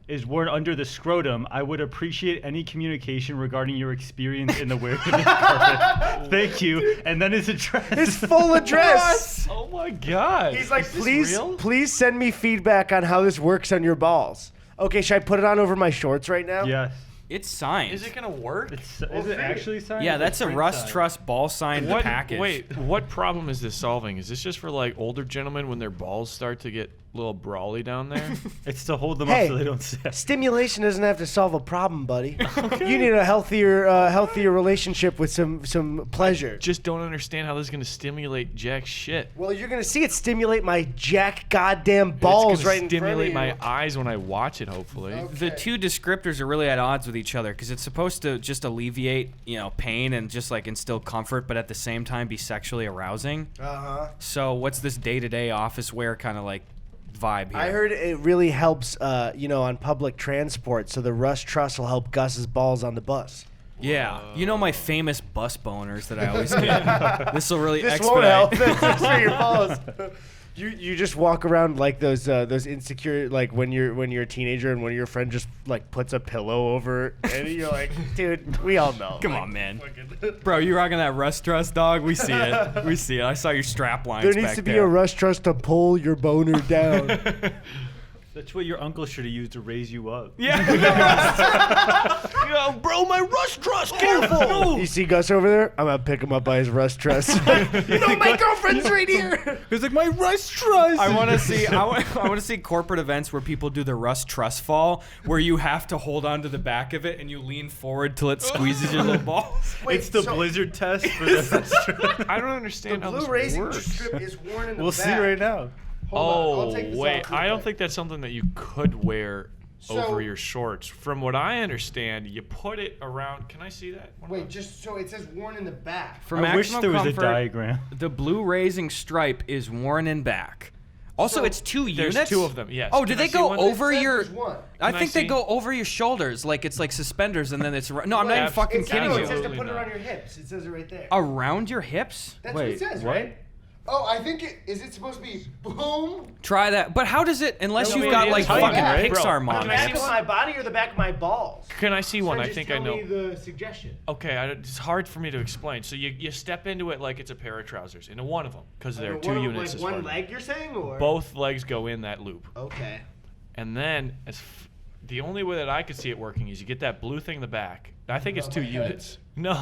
S1: is worn under the scrotum. I would appreciate any communication regarding your experience in the wearing of this garment. Thank you. And then his address.
S2: His full address.
S4: Oh my god.
S2: He's like,
S4: Is this
S2: please,
S4: real?
S2: please send me feedback on how this works on your balls. Okay, should I put it on over my shorts right now?
S1: Yes.
S3: It's signed.
S4: Is it gonna work?
S1: Is it actually signed?
S3: Yeah,
S1: Or
S3: that's a
S1: print
S3: Rust
S1: signed?
S3: Truss ball signed
S4: What,
S3: package.
S4: Wait, what problem is this solving? Is this just for like older gentlemen when their balls start to get a little brawly down there?
S1: It's to hold them
S2: Hey.
S1: up so they don't sit.
S2: Stimulation doesn't have to solve a problem, buddy. You need a healthier relationship with some pleasure.
S4: Just don't understand how this is gonna stimulate jack shit.
S2: Well, you're gonna see it stimulate my jack goddamn balls
S4: it's gonna
S2: right in front of
S4: stimulate
S2: you.
S4: my eyes when I watch it. Hopefully.
S3: The two descriptors are really at odds with each other because it's supposed to just alleviate, pain and just like instill comfort, but at the same time be sexually arousing.
S2: Uh-huh.
S3: So what's this day-to-day office wear kind of like vibe here?
S2: I heard it really helps, on public transport. So the Rust Truss will help Gus's balls on the bus.
S3: Yeah, my famous bus boners that I always get. This will really
S2: This
S3: expedite.
S2: won't help. That's for your balls. You just walk around like those insecure, like when you're a teenager and one of your friends just like puts a pillow over it, and you're like, dude, we all know.
S3: Come on, man. Bro, you rocking that Rust Truss, dog? We see it. We see it. I saw your strap lines
S2: There needs
S3: back
S2: to be
S3: there.
S2: a Rust Truss to pull your boner down.
S1: That's what your uncle should have used to raise you up.
S3: Yeah.
S4: Yo, bro, my rust truss, careful!
S2: You see Gus over there? I'm gonna pick him up by his Rust Truss. My girlfriend's right here.
S1: He's like, my Rust Truss!
S3: I want to see. I want to see corporate events where people do the Rust Truss fall, where you have to hold on to the back of it and you lean forward till it squeezes your little balls.
S1: It's the blizzard test for the Rust Truss.
S4: I don't understand how
S2: Blue
S4: this
S2: racing
S4: works.
S2: strip is worn in the
S1: We'll
S2: back.
S1: see right now.
S2: Hold on, I'll take
S4: Oh
S2: this
S4: wait,
S2: off real
S4: I don't
S2: quick.
S4: think that's something that you could wear
S2: So-
S4: over your shorts. From what I understand, you put it around. Can I see that?
S2: Wait, just so it says worn in the back.
S3: For
S1: I wish
S3: maximum
S1: there was
S3: comfort,
S1: a diagram.
S3: the blue raising stripe is worn in back. Also,
S2: So,
S3: it's two
S4: There's
S3: units.
S4: two of them. Yes.
S3: Oh,
S4: Can
S3: do
S4: I
S3: they
S4: see
S3: go
S4: one?
S3: over
S2: It says
S3: your?
S2: there's one.
S3: I
S4: Can I
S3: think they
S4: see?
S3: go over your shoulders, like it's like suspenders, and then it's. No, I'm not even
S4: Abs-
S3: fucking
S4: it's-
S3: kidding
S2: No,
S3: you.
S2: it says to
S4: Absolutely
S2: put it
S4: not.
S2: on your hips. It says it right there.
S3: Around your hips?
S2: That's
S1: Wait,
S2: what it says,
S1: what?
S2: right? Oh, I think is it supposed to be boom?
S3: Try that. But how does it? Unless
S2: No,
S3: you've
S2: wait,
S3: got
S2: it's
S3: like
S2: tight,
S3: fucking
S2: right?
S3: Pixar
S4: Bro,
S2: The
S3: models.
S2: back of my body or the back of my balls?
S4: Can I see one?
S2: Sir,
S4: I
S2: just
S4: think I
S2: tell
S4: know.
S2: me the suggestion.
S4: Okay, it's hard for me to explain. So you step into it like it's a pair of trousers, into one of them, because there are two units.
S2: Like
S4: as
S2: one
S4: far as-
S2: leg, you're saying, or
S4: Both legs go in that loop,
S2: Okay.
S4: and then the only way that I could see it working is you get that blue thing in the back. I think it's
S2: On
S4: two
S2: my head?
S4: units. No,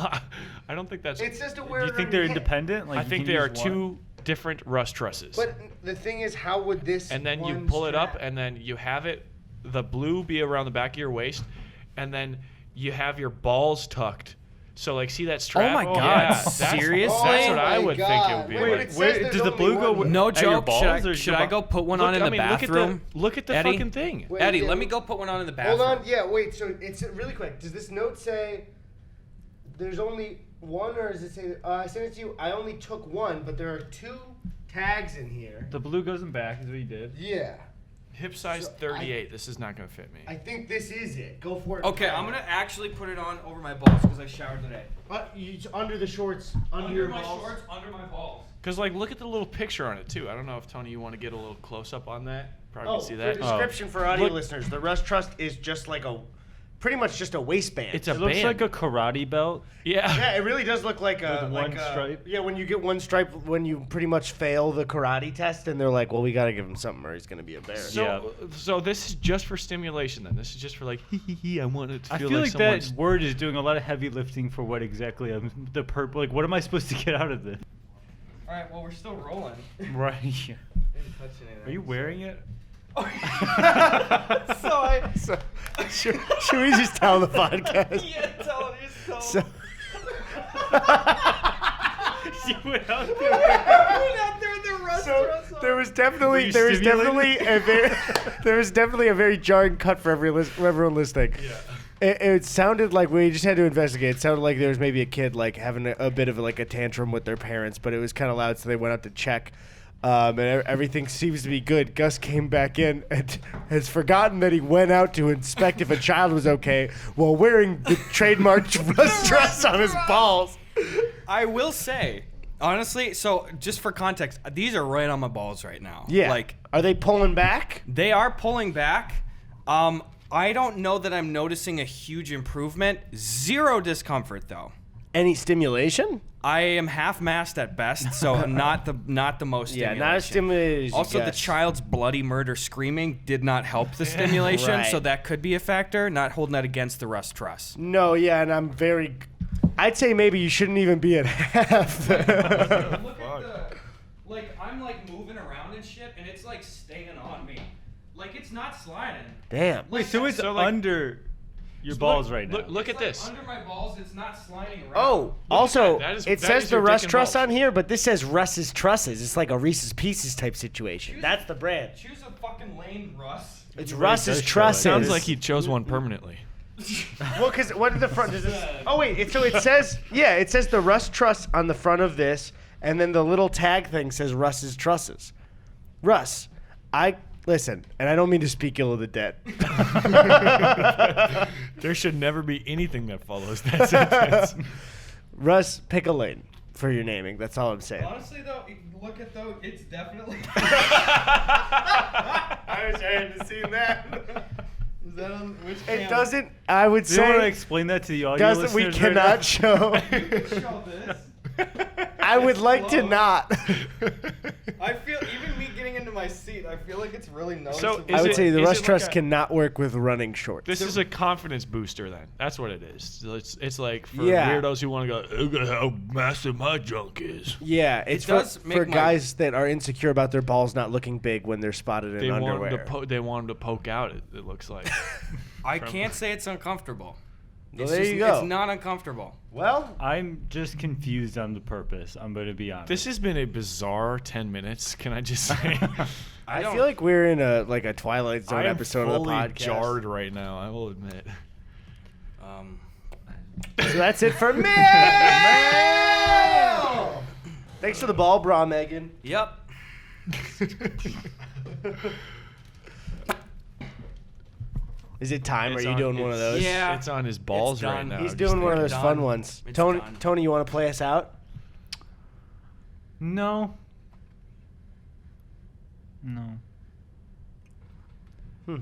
S4: I don't think that's.
S2: It says to wear.
S1: Do you
S2: it
S1: think
S2: on
S1: they're
S2: your hip.
S1: independent? Like
S4: I
S1: you
S4: think
S1: can
S4: there are
S1: use one?
S4: two different rust trusses.
S2: But the thing is, how would this?
S4: And then you
S2: one
S4: pull it up,
S2: strap-
S4: and then you have it, the blue be around the back of your waist, and then you have your balls tucked. So like, see that strap?
S3: my God,
S4: Yeah, that's
S3: seriously?
S4: what I
S2: my
S4: would think it
S2: God.
S4: would be.
S2: Wait,
S4: like.
S2: it says
S1: Wait,
S2: there's
S1: does the
S2: only
S1: blue go?
S2: one.
S3: No
S1: at your
S3: joke.
S1: balls,
S3: Should
S1: or
S3: I go put one
S4: Look,
S3: on in
S4: I
S3: the
S4: mean,
S3: bathroom?
S4: Look at the
S3: Eddie?
S4: fucking thing.
S2: Wait,
S3: Eddie,
S2: yeah,
S3: let me go put one on in the bathroom.
S2: Hold on. Yeah. Wait. So it's really quick. Does this note say there's only one, or does it say? I sent it to you. I only took one, but there are two tags in here.
S1: The blue goes in back, is what you did.
S2: Yeah.
S4: Hip size
S2: So
S4: 38. This is not gonna fit me.
S2: I think this is it. Go for it.
S3: Okay, I'm gonna actually put it on over my balls because I showered today.
S2: Under the shorts, under your balls.
S3: under my balls.
S4: Cause like, look at the little picture on it too. I don't know if Tony, you want to get a little close up on that. Probably
S2: Oh,
S4: can see
S2: for
S4: that.
S2: description for audio
S4: Look-
S2: listeners, the Rust Trust is just like pretty much just a waistband.
S4: It's a
S1: It looks
S4: band.
S1: like a karate belt.
S4: Yeah.
S2: Yeah, it really does look like a
S1: With
S2: like
S1: one
S2: a-
S1: stripe?
S2: Yeah, when you get one stripe, when you pretty much fail the karate test, and they're like, "Well, we got to give him something, or he's gonna be embarrassed."
S4: So this is just for stimulation then. This is just for like, I want it to
S1: I
S4: feel,
S1: feel like that
S4: someone's.
S1: word is doing a lot of heavy lifting for what exactly I'm the purple. Like, what am I supposed to get out of this?
S3: All right. Well, we're still rolling.
S1: Right.
S3: Didn't touch anything.
S1: Are you wearing it?
S2: So, should we just tell the podcast?
S3: Yeah, tell him. Just tell him.
S2: So,
S1: You went out
S3: I
S1: there.
S3: went out there with the restaurant.
S2: so there was definitely
S1: Were you
S2: there was definitely a very jarring cut for everyone listening.
S1: Yeah.
S2: It sounded like we just had to investigate. It sounded like there was maybe a kid like having a bit of like a tantrum with their parents, but it was kind of loud, so they went out to check. And everything seems to be good. Gus came back in and has forgotten that he went out to inspect if a child was okay while wearing the trademark rust dress on his balls.
S3: I will say, honestly, so just for context, these are right on my balls right now.
S2: Yeah.
S3: Like,
S2: are they pulling back?
S3: they are pulling back. I don't know that I'm noticing a huge improvement. Zero discomfort though.
S2: Any stimulation?
S3: I am half-mast at best, so not the most
S2: Yeah,
S3: stimulation.
S2: not as stimulated as you
S3: Also, the
S2: guess.
S3: child's bloody murder screaming did not help the stimulation,
S2: Right.
S3: so that could be a factor. Not holding that against the rust truss.
S2: No, yeah, and I'd say maybe you shouldn't even be at half.
S3: Look at the, like, I'm like moving around and shit, and it's like staying on me. Like, it's not sliding.
S2: Damn.
S1: Wait, so it's
S4: So, like-
S1: under your balls right now.
S4: Look at
S3: It's like
S4: this.
S3: under my balls, it's not sliding around.
S2: Oh, also,
S4: that. That is-
S2: it
S4: that
S2: says
S4: is
S2: the
S4: your
S2: Russ
S4: dick and
S2: Truss
S4: balls.
S2: on here, but this says Russ's Trusses. It's like a Reese's Pieces type situation. That's the brand.
S3: Choose a fucking lane, Russ.
S2: It's
S1: It
S2: Russ's
S1: does show it.
S2: Trusses.
S4: Sounds like he chose one permanently.
S2: Well, because what is the front? Does it? Oh wait, it says it says the Russ Truss on the front of this, and then the little tag thing says Russ's Trusses. Russ, listen, and I don't mean to speak ill of the dead.
S4: There should never be anything that follows that sentence.
S2: Russ, pick a lane for your naming. That's all I'm saying.
S3: Honestly, though, look at though, it's definitely.
S2: I wish I hadn't seen that.
S3: Is that on which
S2: It doesn't. I would
S1: Do you want to
S2: say
S1: explain that to the audio
S2: doesn't. We
S1: listeners right
S2: cannot
S1: now?
S2: show.
S3: Show this.
S2: I would like to not.
S3: I feel even me getting into my seat, I feel like it's really noticeable.
S4: Is
S2: I would
S4: it-
S2: say the
S4: is
S2: Russ
S4: it like
S2: Truss
S4: a-
S2: cannot work with running shorts.
S4: This is a confidence booster then. That's what it is. So it's like for
S2: Yeah.
S4: weirdos who want to go, look at how massive my junk is.
S2: Yeah, it's
S3: does
S2: for
S3: make my-
S2: guys that are insecure about their balls not looking big when they're spotted in
S4: They want
S2: underwear.
S4: him to they want him to poke out. It looks like.
S3: I can't say it's uncomfortable.
S2: Well, there you go.
S3: It's not uncomfortable.
S2: Well,
S1: I'm just confused on the purpose. I'm going to be honest.
S4: This has been a bizarre 10 minutes. Can I just say?
S2: I
S3: don't-
S2: feel like we're in a Twilight Zone
S4: I am
S2: episode of the
S4: fully
S2: podcast.
S4: jarred right now. I will admit.
S2: So that's it for me. Thanks for the ball, bra, Megan.
S3: Yep.
S2: Is it time?
S4: It's
S2: Are you
S4: on-
S2: doing one of those?
S3: Yeah.
S4: It's on his balls right
S3: done.
S4: now.
S2: He's
S4: I'm
S2: doing
S4: just
S2: one of
S4: thinking.
S2: those
S3: done.
S2: fun ones.
S3: It's
S2: Tony,
S3: done.
S2: Tony, you want to play us out?
S1: No. No.
S2: Hmm.